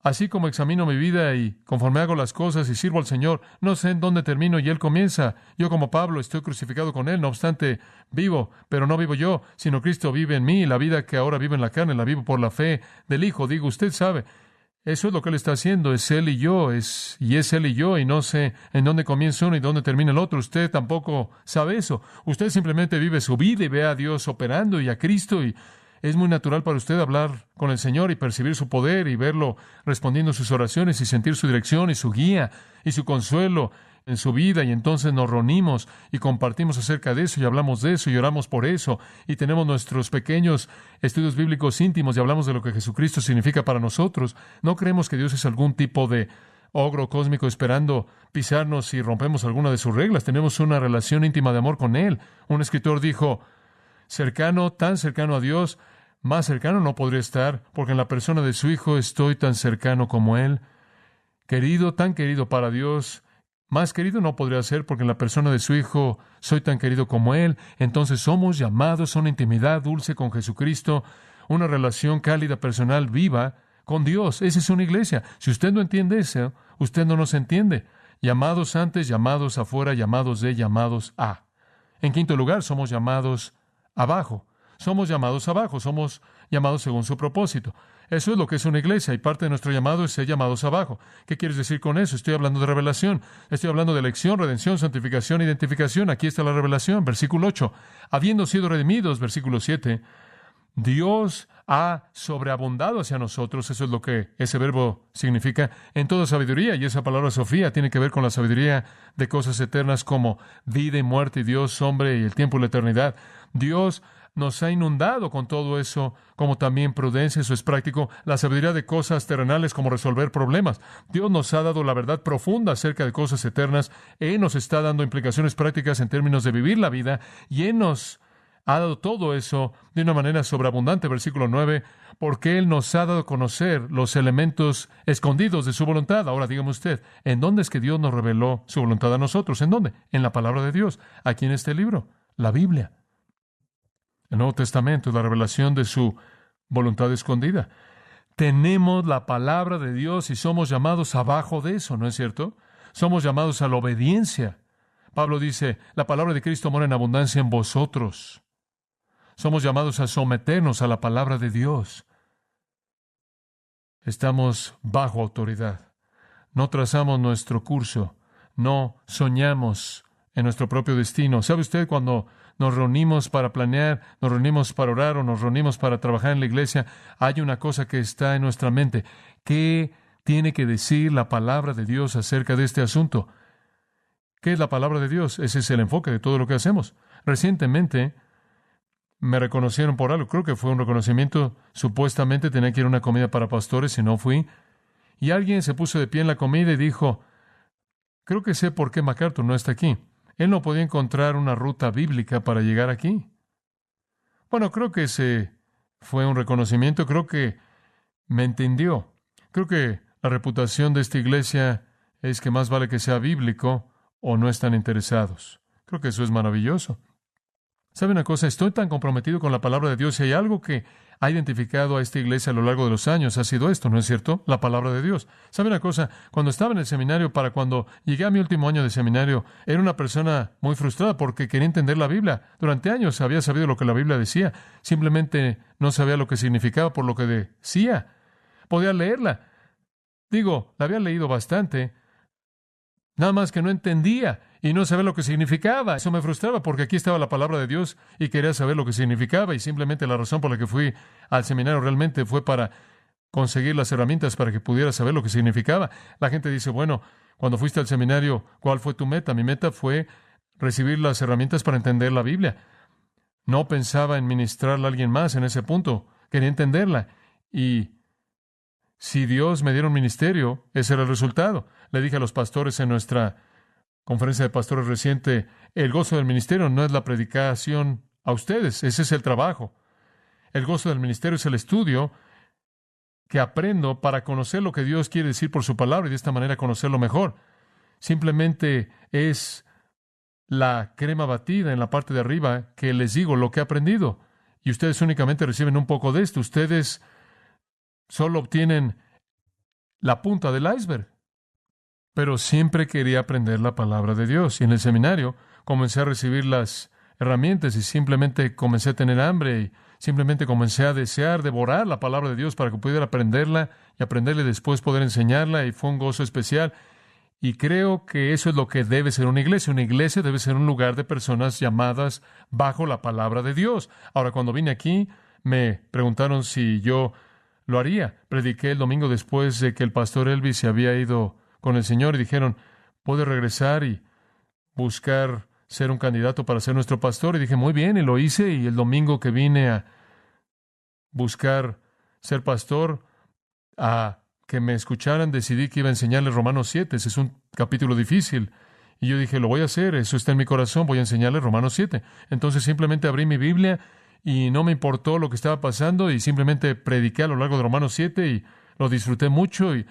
Speaker 3: así como examino mi vida y conforme hago las cosas y sirvo al Señor, no sé en dónde termino y Él comienza. Yo como Pablo estoy crucificado con Él, no obstante vivo, pero no vivo yo, sino Cristo vive en mí. La vida que ahora vivo en la carne, la vivo por la fe del Hijo. Digo, usted sabe, eso es lo que Él está haciendo, es Él y yo, es Él y yo, y no sé en dónde comienza uno y dónde termina el otro. Usted tampoco sabe eso. Usted simplemente vive su vida y ve a Dios operando y a Cristo y es muy natural para usted hablar con el Señor y percibir su poder y verlo respondiendo sus oraciones y sentir su dirección y su guía y su consuelo en su vida. Y entonces nos reunimos y compartimos acerca de eso y hablamos de eso y oramos por eso y tenemos nuestros pequeños estudios bíblicos íntimos y hablamos de lo que Jesucristo significa para nosotros. No creemos que Dios es algún tipo de ogro cósmico esperando pisarnos si rompemos alguna de sus reglas. Tenemos una relación íntima de amor con Él. Un escritor dijo, cercano, tan cercano a Dios, más cercano no podría estar, porque en la persona de su Hijo estoy tan cercano como Él. Querido, tan querido para Dios, más querido no podría ser, porque en la persona de su Hijo soy tan querido como Él. Entonces somos llamados a una intimidad dulce con Jesucristo, una relación cálida, personal, viva con Dios. Esa es una iglesia. Si usted no entiende eso, usted no nos entiende. Llamados antes, llamados afuera, llamados de, llamados a. En quinto lugar, somos llamados abajo. Somos llamados abajo, somos llamados según su propósito. Eso es lo que es una iglesia y parte de nuestro llamado es ser llamados abajo. ¿Qué quieres decir con eso? Estoy hablando de revelación, estoy hablando de elección, redención, santificación, identificación. Aquí está la revelación, versículo 8. Habiendo sido redimidos, versículo 7, Dios ha sobreabundado hacia nosotros, eso es lo que ese verbo significa, en toda sabiduría, y esa palabra Sofía tiene que ver con la sabiduría de cosas eternas como vida y muerte, y Dios, hombre, y el tiempo y la eternidad. Dios nos ha inundado con todo eso, como también prudencia, eso es práctico, la sabiduría de cosas terrenales como resolver problemas. Dios nos ha dado la verdad profunda acerca de cosas eternas. Él nos está dando implicaciones prácticas en términos de vivir la vida, y Él nos ha dado todo eso de una manera sobreabundante, versículo 9, porque Él nos ha dado a conocer los elementos escondidos de su voluntad. Ahora dígame usted, ¿en dónde es que Dios nos reveló su voluntad a nosotros? ¿En dónde? En la palabra de Dios, aquí en este libro, la Biblia. El Nuevo Testamento es la revelación de su voluntad escondida. Tenemos la palabra de Dios y somos llamados abajo de eso, ¿no es cierto? Somos llamados a la obediencia. Pablo dice, la palabra de Cristo mora en abundancia en vosotros. Somos llamados a someternos a la palabra de Dios. Estamos bajo autoridad. No trazamos nuestro curso. No soñamos en nuestro propio destino. ¿Sabe usted cuando nos reunimos para planear, nos reunimos para orar o nos reunimos para trabajar en la iglesia? Hay una cosa que está en nuestra mente. ¿Qué tiene que decir la palabra de Dios acerca de este asunto? ¿Qué es la palabra de Dios? Ese es el enfoque de todo lo que hacemos. Recientemente me reconocieron por algo. Creo que fue un reconocimiento. Supuestamente tenía que ir a una comida para pastores y no fui. Y alguien se puso de pie en la comida y dijo, creo que sé por qué MacArthur no está aquí. Él no podía encontrar una ruta bíblica para llegar aquí. Bueno, creo que ese fue un reconocimiento. Creo que me entendió. Creo que la reputación de esta iglesia es que más vale que sea bíblico o no están interesados. Creo que eso es maravilloso. ¿Sabe una cosa? Estoy tan comprometido con la palabra de Dios y hay algo que ha identificado a esta iglesia a lo largo de los años. Ha sido esto, ¿no es cierto? La palabra de Dios. ¿Sabe una cosa? Cuando estaba en el seminario, para cuando llegué a mi último año de seminario, era una persona muy frustrada porque quería entender la Biblia. Durante años había sabido lo que la Biblia decía. Simplemente no sabía lo que significaba por lo que decía. Podía leerla. La había leído bastante. Nada más que no entendía y no sabía lo que significaba. Eso me frustraba porque aquí estaba la palabra de Dios y quería saber lo que significaba y simplemente la razón por la que fui al seminario realmente fue para conseguir las herramientas para que pudiera saber lo que significaba. La gente dice, bueno, cuando fuiste al seminario, ¿cuál fue tu meta? Mi meta fue recibir las herramientas para entender la Biblia. No pensaba en ministrarla a alguien más en ese punto. Quería entenderla. Y si Dios me diera un ministerio, ese era el resultado. Le dije a los pastores en nuestra conferencia de pastores reciente, el gozo del ministerio no es la predicación a ustedes, ese es el trabajo. El gozo del ministerio es el estudio que aprendo para conocer lo que Dios quiere decir por su palabra y de esta manera conocerlo mejor. Simplemente es la crema batida en la parte de arriba que les digo lo que he aprendido. Y ustedes únicamente reciben un poco de esto. Ustedes solo obtienen la punta del iceberg. Pero siempre quería aprender la palabra de Dios. Y en el seminario comencé a recibir las herramientas y simplemente comencé a tener hambre y simplemente comencé a desear devorar la palabra de Dios para que pudiera aprenderla y aprenderla y después poder enseñarla. Y fue un gozo especial. Y creo que eso es lo que debe ser una iglesia. Una iglesia debe ser un lugar de personas llamadas bajo la palabra de Dios. Ahora, cuando vine aquí, me preguntaron si yo lo haría. Prediqué el domingo después de que el pastor Elvis se había ido con el Señor y dijeron, ¿puede regresar y buscar ser un candidato para ser nuestro pastor? Y dije, muy bien, y lo hice. Y el domingo que vine a buscar ser pastor, a que me escucharan, decidí que iba a enseñarles Romanos 7. Ese es un capítulo difícil. Y yo dije, lo voy a hacer, eso está en mi corazón, voy a enseñarles Romanos 7. Entonces simplemente abrí mi Biblia y no me importó lo que estaba pasando y simplemente prediqué a lo largo de Romanos 7 y lo disfruté mucho y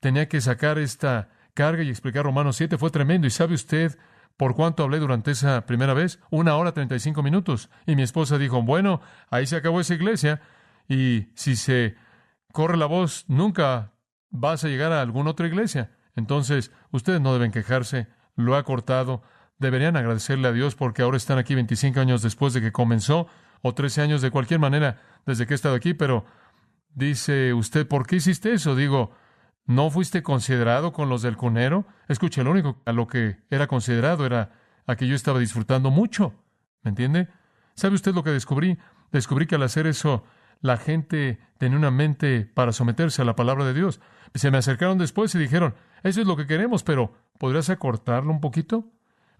Speaker 3: tenía que sacar esta carga y explicar Romanos 7. Fue tremendo. ¿Y sabe usted por cuánto hablé durante esa primera vez? 1 hora 35 minutos. Y mi esposa dijo, bueno, ahí se acabó esa iglesia. Y si se corre la voz, nunca vas a llegar a alguna otra iglesia. Entonces, ustedes no deben quejarse. Lo ha cortado. Deberían agradecerle a Dios porque ahora están aquí 25 años después de que comenzó, o 13 años de cualquier manera desde que he estado aquí. Pero dice usted, ¿por qué hiciste eso? Digo, ¿no fuiste considerado con los del cunero? Escuche, lo único a lo que era considerado era a que yo estaba disfrutando mucho. ¿Me entiende? ¿Sabe usted lo que descubrí? Descubrí que al hacer eso, la gente tenía una mente para someterse a la palabra de Dios. Se me acercaron después y dijeron, eso es lo que queremos, pero ¿podrías acortarlo un poquito?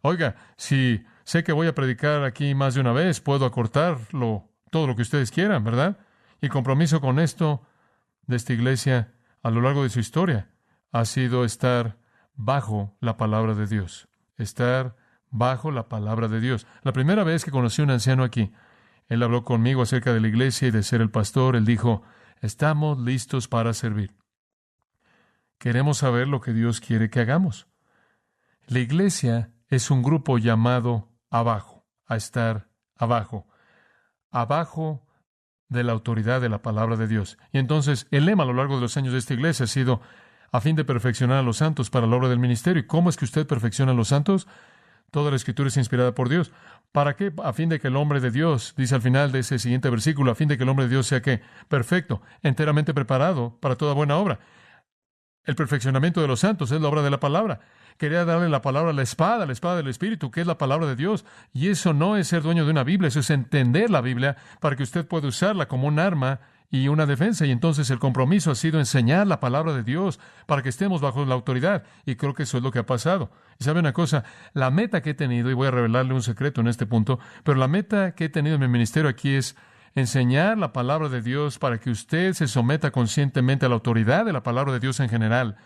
Speaker 3: Oiga, si sé que voy a predicar aquí más de una vez, puedo acortarlo todo lo que ustedes quieran, ¿verdad? Y el compromiso con esto de esta iglesia a lo largo de su historia ha sido estar bajo la palabra de Dios. Estar bajo la palabra de Dios. La primera vez que conocí a un anciano aquí, Él habló conmigo acerca de la iglesia y de ser el pastor. Él dijo, estamos listos para servir. Queremos saber lo que Dios quiere que hagamos. La iglesia es un grupo llamado abajo, a estar abajo de la autoridad de la palabra de Dios. Y entonces el lema a lo largo de los años de esta iglesia ha sido a fin de perfeccionar a los santos para la obra del ministerio. ¿Y cómo es que usted perfecciona a los santos? Toda la Escritura es inspirada por Dios. ¿Para qué? A fin de que el hombre de Dios, dice al final de ese siguiente versículo, a fin de que el hombre de Dios sea ¿qué? Perfecto, enteramente preparado para toda buena obra. El perfeccionamiento de los santos es la obra de la palabra. Quería darle la palabra a la espada del Espíritu, que es la palabra de Dios. Y eso no es ser dueño de una Biblia, eso es entender la Biblia para que usted pueda usarla como un arma y una defensa. Y entonces el compromiso ha sido enseñar la palabra de Dios para que estemos bajo la autoridad. Y creo que eso es lo que ha pasado. Y sabe una cosa, la meta que he tenido, y voy a revelarle un secreto en este punto, pero la meta que he tenido en mi ministerio aquí es enseñar la palabra de Dios para que usted se someta conscientemente a la autoridad de la palabra de Dios en general,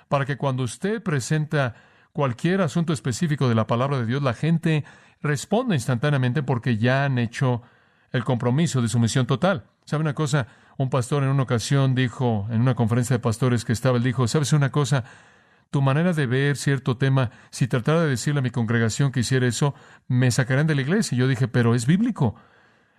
Speaker 3: para que cuando usted presenta cualquier asunto específico de la palabra de Dios, la gente responda instantáneamente porque ya han hecho el compromiso de sumisión total. ¿Sabe una cosa? Un pastor en una ocasión dijo, en una conferencia de pastores que estaba, él dijo, ¿sabes una cosa? Tu manera de ver cierto tema, si tratara de decirle a mi congregación que hiciera eso, me sacarían de la iglesia. Y yo dije, pero es bíblico.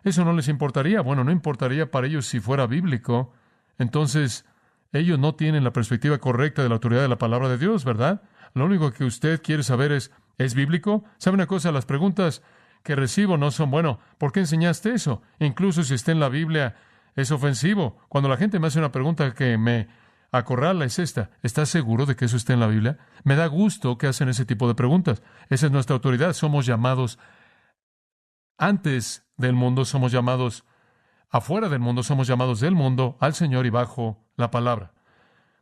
Speaker 3: Eso no les importaría. Bueno, no importaría para ellos si fuera bíblico. Entonces, ellos no tienen la perspectiva correcta de la autoridad de la palabra de Dios, ¿verdad? Lo único que usted quiere saber ¿es bíblico? ¿Sabe una cosa? Las preguntas que recibo no son, bueno, ¿por qué enseñaste eso? Incluso si está en la Biblia, es ofensivo. Cuando la gente me hace una pregunta que me acorrala es esta, ¿estás seguro de que eso está en la Biblia? Me da gusto que hacen ese tipo de preguntas. Esa es nuestra autoridad. Somos llamados antes del mundo, somos llamados afuera del mundo, somos llamados del mundo al Señor y bajo la palabra.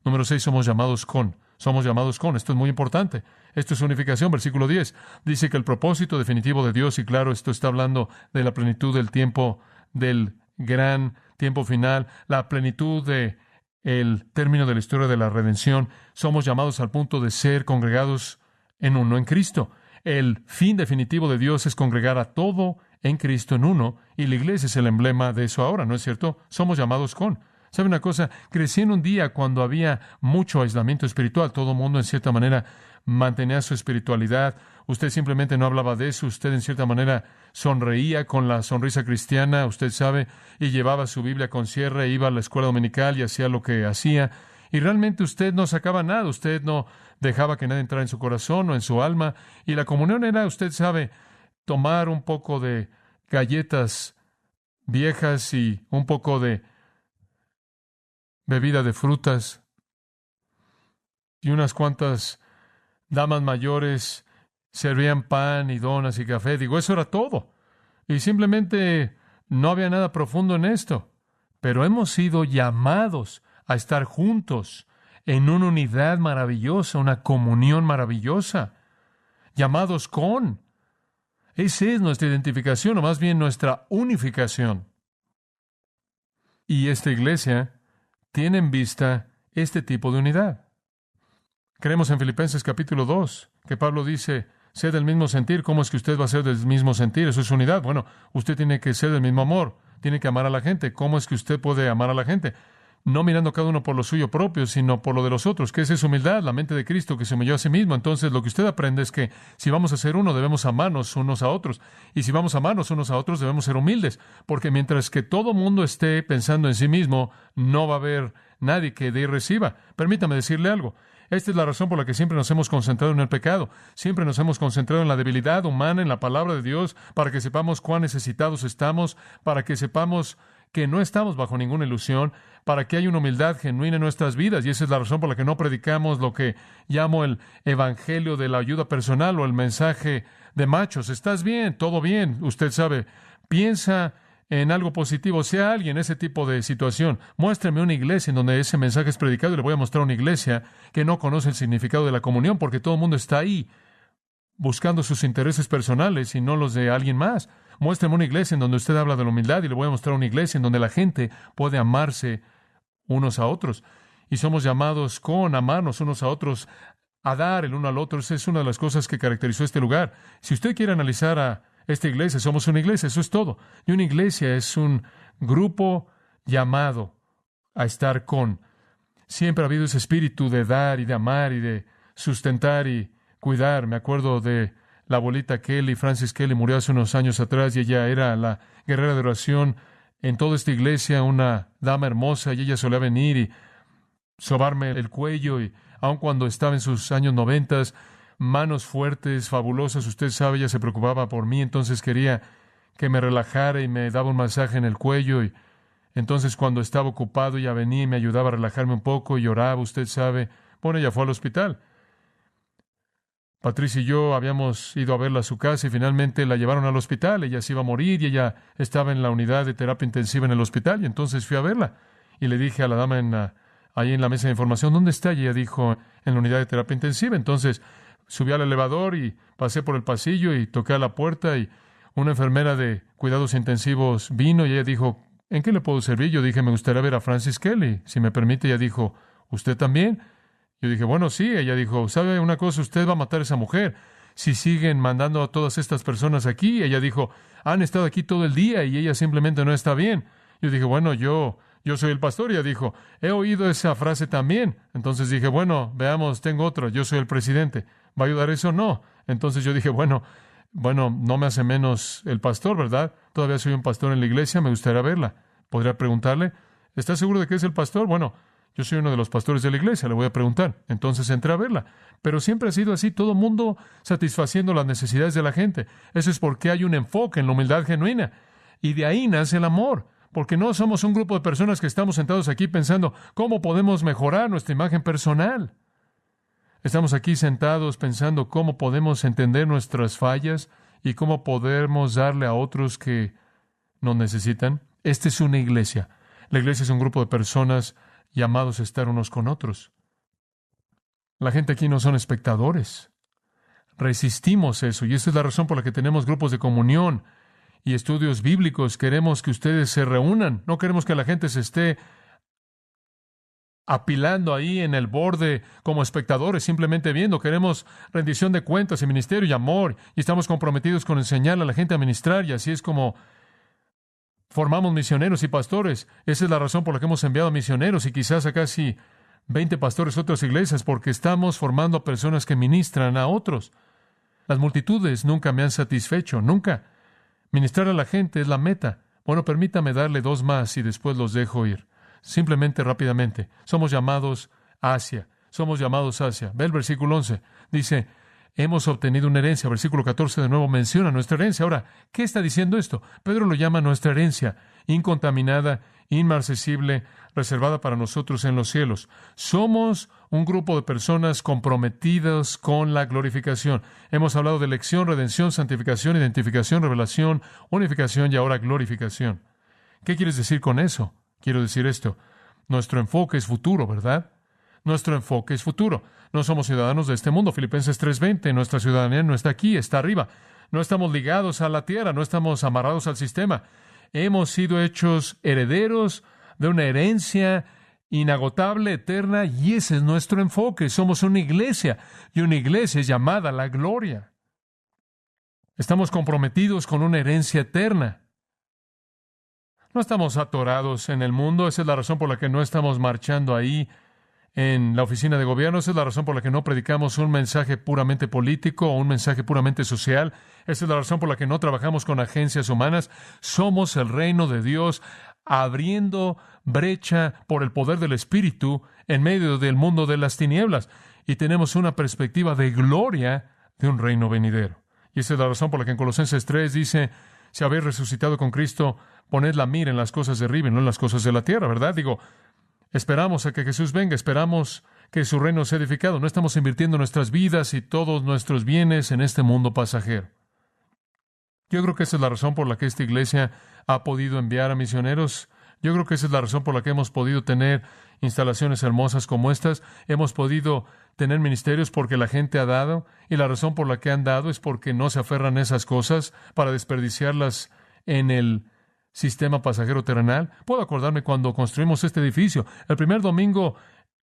Speaker 3: Número 6, somos llamados con. Esto es muy importante. Esto es unificación. Versículo 10. Dice que el propósito definitivo de Dios, y claro, esto está hablando de la plenitud del tiempo, del gran tiempo final, la plenitud de el término de la historia de la redención. Somos llamados al punto de ser congregados en uno en Cristo. El fin definitivo de Dios es congregar a todo en Cristo en uno, y la iglesia es el emblema de eso ahora, ¿no es cierto? Somos llamados con. ¿Sabe una cosa? Crecí en un día cuando había mucho aislamiento espiritual. Todo el mundo, en cierta manera, mantenía su espiritualidad. Usted simplemente no hablaba de eso. Usted, en cierta manera, sonreía con la sonrisa cristiana, usted sabe, y llevaba su Biblia con cierre, iba a la escuela dominical y hacía lo que hacía. Y realmente usted no sacaba nada. Usted no dejaba que nadie entrara en su corazón o en su alma. Y la comunión era, usted sabe, tomar un poco de galletas viejas y un poco de bebida de frutas, y unas cuantas damas mayores servían pan y donas y café. Digo, eso era todo. Y simplemente no había nada profundo en esto. Pero hemos sido llamados a estar juntos en una unidad maravillosa, una comunión maravillosa, llamados con. Esa es nuestra identificación, o más bien nuestra unificación. Y esta iglesia tiene en vista este tipo de unidad. Creemos en Filipenses capítulo 2, que Pablo dice, sé del mismo sentir. ¿Cómo es que usted va a ser del mismo sentir? Eso es unidad. Bueno, usted tiene que ser del mismo amor, tiene que amar a la gente. ¿Cómo es que usted puede amar a la gente? No mirando cada uno por lo suyo propio, sino por lo de los otros. ¿Qué es esa humildad? La mente de Cristo que se humilló a sí mismo. Entonces, lo que usted aprende es que si vamos a ser uno, debemos amarnos unos a otros. Y si vamos a amarnos unos a otros, debemos ser humildes. Porque mientras que todo mundo esté pensando en sí mismo, no va a haber nadie que dé y reciba. Permítame decirle algo. Esta es la razón por la que siempre nos hemos concentrado en el pecado. Siempre nos hemos concentrado en la debilidad humana, en la palabra de Dios, para que sepamos cuán necesitados estamos, para que sepamos que no estamos bajo ninguna ilusión, para que haya una humildad genuina en nuestras vidas. Y esa es la razón por la que no predicamos lo que llamo el evangelio de la ayuda personal o el mensaje de machos. ¿Estás bien? ¿Todo bien? Usted sabe, piensa en algo positivo, sea alguien en ese tipo de situación. Muéstreme una iglesia en donde ese mensaje es predicado y le voy a mostrar una iglesia que no conoce el significado de la comunión, porque todo el mundo está ahí buscando sus intereses personales y no los de alguien más. Muéstreme una iglesia en donde usted habla de la humildad y le voy a mostrar una iglesia en donde la gente puede amarse unos a otros. Y somos llamados con amarnos unos a otros, a dar el uno al otro. Esa es una de las cosas que caracterizó este lugar. Si usted quiere analizar a esta iglesia, somos una iglesia, eso es todo. Y una iglesia es un grupo llamado a estar con. Siempre ha habido ese espíritu de dar y de amar y de sustentar y cuidar. Me acuerdo de la abuelita Kelly, Francis Kelly, murió hace unos años atrás y ella era la guerrera de oración en toda esta iglesia, una dama hermosa, y ella solía venir y sobarme el cuello, y aun cuando estaba en sus años 90, manos fuertes, fabulosas, usted sabe, ella se preocupaba por mí, entonces quería que me relajara y me daba un masaje en el cuello, y entonces cuando estaba ocupado ella venía y me ayudaba a relajarme un poco y lloraba, usted sabe. Bueno, ella fue al hospital. Patricia y yo habíamos ido a verla a su casa y finalmente la llevaron al hospital. Ella se iba a morir y ella estaba en la unidad de terapia intensiva en el hospital, y entonces fui a verla y le dije a la dama ahí en la mesa de información, ¿dónde está? Y ella dijo, en la unidad de terapia intensiva. Entonces subí al elevador y pasé por el pasillo y toqué a la puerta, y una enfermera de cuidados intensivos vino y ella dijo, ¿en qué le puedo servir? Yo dije, me gustaría ver a Francis Kelly, si me permite. Ella dijo, ¿usted también? Yo dije, bueno, sí. Ella dijo, ¿sabe una cosa? Usted va a matar a esa mujer si siguen mandando a todas estas personas aquí. Ella dijo, han estado aquí todo el día y ella simplemente no está bien. Yo dije, bueno, yo soy el pastor. Ella dijo, he oído esa frase también. Entonces dije, bueno, veamos, tengo otra. Yo soy el presidente. ¿Va a ayudar eso? No. Entonces yo dije, bueno, no me hace menos el pastor, ¿verdad? Todavía soy un pastor en la iglesia, me gustaría verla. ¿Podría preguntarle? ¿Está seguro de que es el pastor? Bueno, yo soy uno de los pastores de la iglesia, le voy a preguntar. Entonces entré a verla. Pero siempre ha sido así, todo el mundo satisfaciendo las necesidades de la gente. Eso es porque hay un enfoque en la humildad genuina. Y de ahí nace el amor. Porque no somos un grupo de personas que estamos sentados aquí pensando cómo podemos mejorar nuestra imagen personal. Estamos aquí sentados pensando cómo podemos entender nuestras fallas y cómo podemos darle a otros que nos necesitan. Esta es una iglesia. La iglesia es un grupo de personas llamados a estar unos con otros. La gente aquí no son espectadores. Resistimos eso, y esa es la razón por la que tenemos grupos de comunión y estudios bíblicos. Queremos que ustedes se reúnan. No queremos que la gente se esté apilando ahí en el borde como espectadores, simplemente viendo. Queremos rendición de cuentas y ministerio y amor, y estamos comprometidos con enseñarle a la gente a ministrar, y así es como formamos misioneros y pastores. Esa es la razón por la que hemos enviado misioneros y quizás a casi 20 pastores a otras iglesias, porque estamos formando a personas que ministran a otros. Las multitudes nunca me han satisfecho, nunca. Ministrar a la gente es la meta. Bueno, permítame darle dos más y después los dejo ir. Simplemente, rápidamente. Somos llamados hacia. Ve el versículo 11. Dice, hemos obtenido una herencia. Versículo 14 de nuevo menciona nuestra herencia. Ahora, ¿qué está diciendo esto? Pedro lo llama nuestra herencia, incontaminada, inmarcesible, reservada para nosotros en los cielos. Somos un grupo de personas comprometidas con la glorificación. Hemos hablado de elección, redención, santificación, identificación, revelación, unificación y ahora glorificación. ¿Qué quieres decir con eso? Quiero decir esto. Nuestro enfoque es futuro, ¿verdad? Nuestro enfoque es futuro. No somos ciudadanos de este mundo. Filipenses 3:20. Nuestra ciudadanía no está aquí, está arriba. No estamos ligados a la tierra, no estamos amarrados al sistema. Hemos sido hechos herederos de una herencia inagotable, eterna, y ese es nuestro enfoque. Somos una iglesia, y una iglesia es llamada la gloria. Estamos comprometidos con una herencia eterna. No estamos atorados en el mundo. Esa es la razón por la que no estamos marchando ahí en la oficina de gobierno. Esa es la razón por la que no predicamos un mensaje puramente político o un mensaje puramente social. Esa es la razón por la que no trabajamos con agencias humanas. Somos el reino de Dios abriendo brecha por el poder del Espíritu en medio del mundo de las tinieblas. Y tenemos una perspectiva de gloria de un reino venidero. Y esa es la razón por la que en Colosenses 3 dice, si habéis resucitado con Cristo, poned la mira en las cosas de arriba y no en las cosas de la tierra, ¿verdad? Esperamos a que Jesús venga, esperamos que su reino sea edificado. No estamos invirtiendo nuestras vidas y todos nuestros bienes en este mundo pasajero. Yo creo que esa es la razón por la que esta iglesia ha podido enviar a misioneros. Yo creo que esa es la razón por la que hemos podido tener instalaciones hermosas como estas. Hemos podido tener ministerios porque la gente ha dado, y la razón por la que han dado es porque no se aferran a esas cosas para desperdiciarlas en el sistema pasajero terrenal. Puedo acordarme cuando construimos este edificio. El primer domingo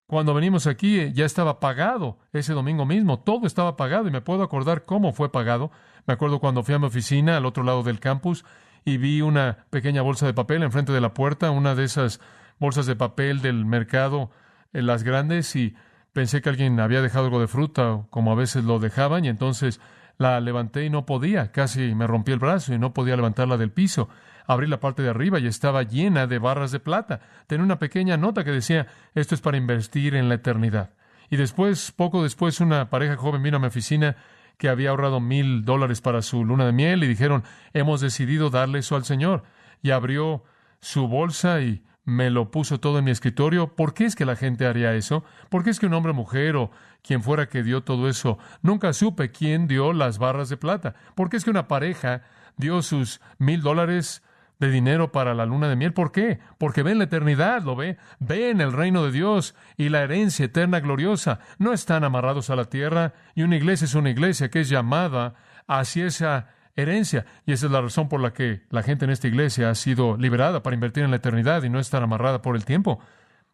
Speaker 3: Cuando venimos aquí ya estaba pagado ese domingo mismo. Todo estaba pagado y me puedo acordar cómo fue pagado. Me acuerdo cuando fui a mi oficina al otro lado del campus y vi una pequeña bolsa de papel enfrente de la puerta, una de esas bolsas de papel del mercado, las grandes, y pensé que alguien había dejado algo de fruta, como a veces lo dejaban, y entonces la levanté y no podía. Casi me rompí el brazo y no podía levantarla del piso. Abrí la parte de arriba y estaba llena de barras de plata. Tenía una pequeña nota que decía, esto es para invertir en la eternidad. Y después, poco después, una pareja joven vino a mi oficina que había ahorrado $1,000 para su luna de miel y dijeron, hemos decidido darle eso al Señor. Y abrió su bolsa y me lo puso todo en mi escritorio. ¿Por qué es que la gente haría eso? ¿Por qué es que un hombre, mujer o quien fuera que dio todo eso? Nunca supe quién dio las barras de plata. ¿Por qué es que una pareja dio sus $1,000 de dinero para la luna de miel? ¿Por qué? Porque ven la eternidad, ¿lo ve? Ven el reino de Dios y la herencia eterna gloriosa. No están amarrados a la tierra, y una iglesia es una iglesia que es llamada hacia esa herencia. Y esa es la razón por la que la gente en esta iglesia ha sido liberada para invertir en la eternidad y no estar amarrada por el tiempo.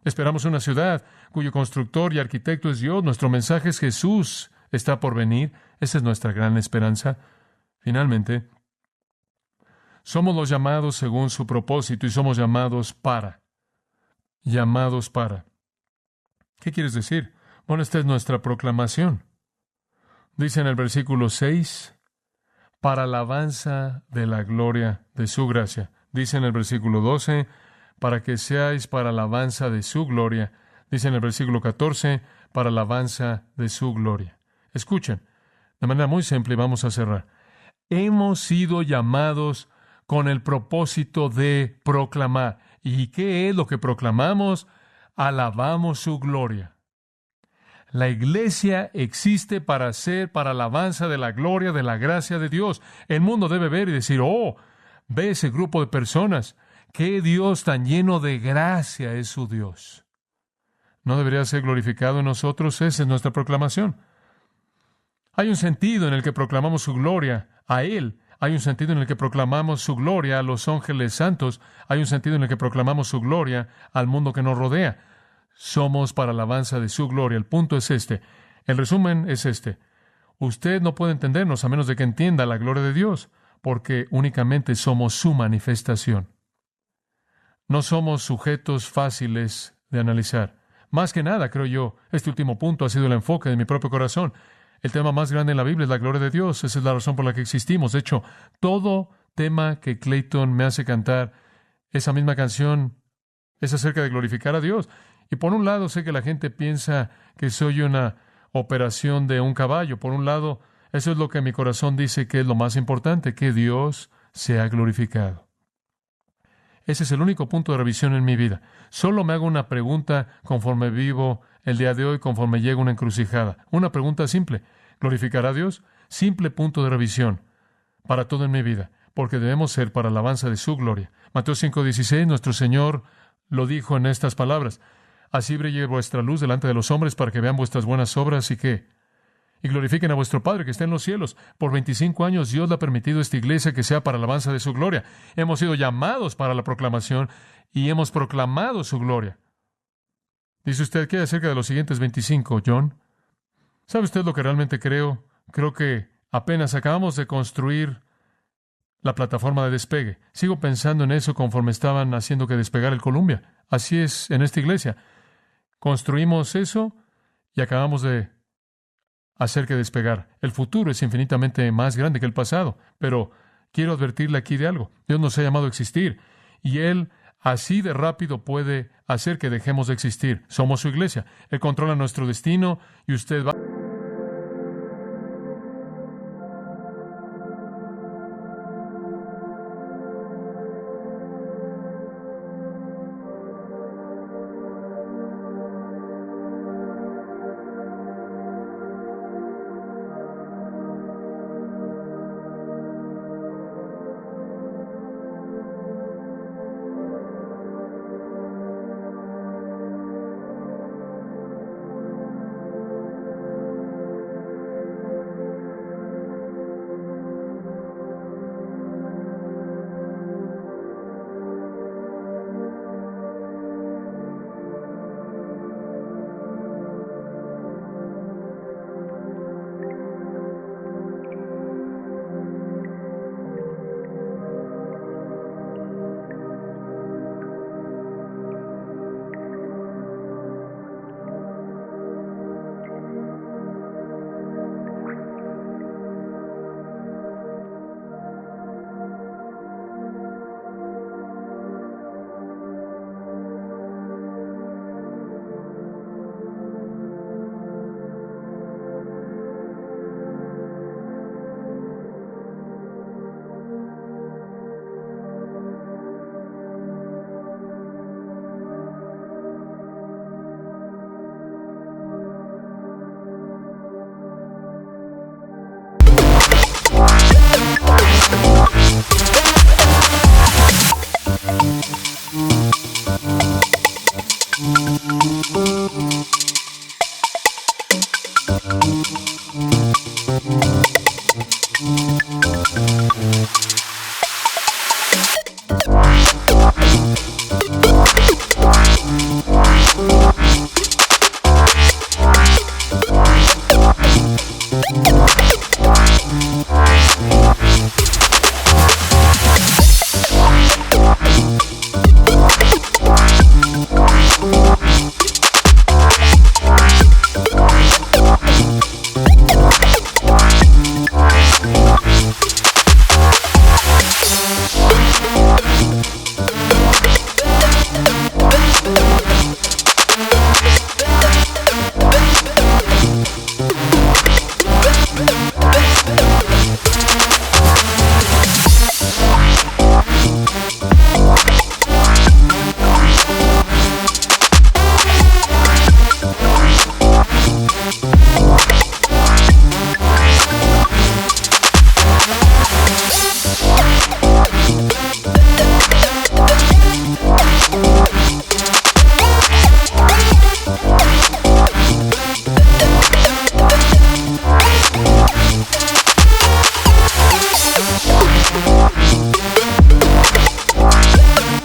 Speaker 3: Esperamos una ciudad cuyo constructor y arquitecto es Dios. Nuestro mensaje es Jesús está por venir. Esa es nuestra gran esperanza. Finalmente, somos los llamados según su propósito y somos llamados para. Llamados para. ¿Qué quieres decir? Bueno, esta es nuestra proclamación. Dice en el versículo 6, para alabanza de la gloria de su gracia. Dice en el versículo 12, para que seáis para alabanza de su gloria. Dice en el versículo 14, para alabanza de su gloria. Escuchen, de manera muy simple, y vamos a cerrar. Hemos sido llamados con el propósito de proclamar. ¿Y qué es lo que proclamamos? Alabamos su gloria. La iglesia existe para ser para alabanza de la gloria, de la gracia de Dios. El mundo debe ver y decir, oh, ve ese grupo de personas. ¡Qué Dios tan lleno de gracia es su Dios! ¿No debería ser glorificado en nosotros? Esa es nuestra proclamación. Hay un sentido en el que proclamamos su gloria a Él. Hay un sentido en el que proclamamos su gloria a los ángeles santos. Hay un sentido en el que proclamamos su gloria al mundo que nos rodea. Somos para alabanza de su gloria. El punto es este. El resumen es este. Usted no puede entendernos a menos de que entienda la gloria de Dios, porque únicamente somos su manifestación. No somos sujetos fáciles de analizar. Más que nada, creo yo, este último punto ha sido el enfoque de mi propio corazón. El tema más grande en la Biblia es la gloria de Dios. Esa es la razón por la que existimos. De hecho, todo tema que Clayton me hace cantar, esa misma canción, es acerca de glorificar a Dios. Y por un lado, sé que la gente piensa que soy una operación de un caballo. Por un lado, eso es lo que mi corazón dice que es lo más importante, que Dios sea glorificado. Ese es el único punto de revisión en mi vida. Solo me hago una pregunta conforme vivo el día de hoy, conforme llego a una encrucijada. Una pregunta simple. ¿Glorificará a Dios? Simple punto de revisión para todo en mi vida, porque debemos ser para alabanza de su gloria. Mateo 5:16, nuestro Señor lo dijo en estas palabras. Así brille vuestra luz delante de los hombres para que vean vuestras buenas obras y ¿qué? Y glorifiquen a vuestro Padre que está en los cielos. Por 25 años Dios le ha permitido a esta iglesia que sea para alabanza de su gloria. Hemos sido llamados para la proclamación y hemos proclamado su gloria. Dice usted, ¿qué hay acerca de los siguientes 25, John? ¿Sabe usted lo que realmente creo? Creo que apenas acabamos de construir la plataforma de despegue. Sigo pensando en eso conforme estaban haciendo que despegara el Columbia. Así es en esta iglesia. Construimos eso y acabamos de hacer que despegar. El futuro es infinitamente más grande que el pasado, pero quiero advertirle aquí de algo. Dios nos ha llamado a existir y Él así de rápido puede hacer que dejemos de existir. Somos su iglesia. Él controla nuestro destino y usted va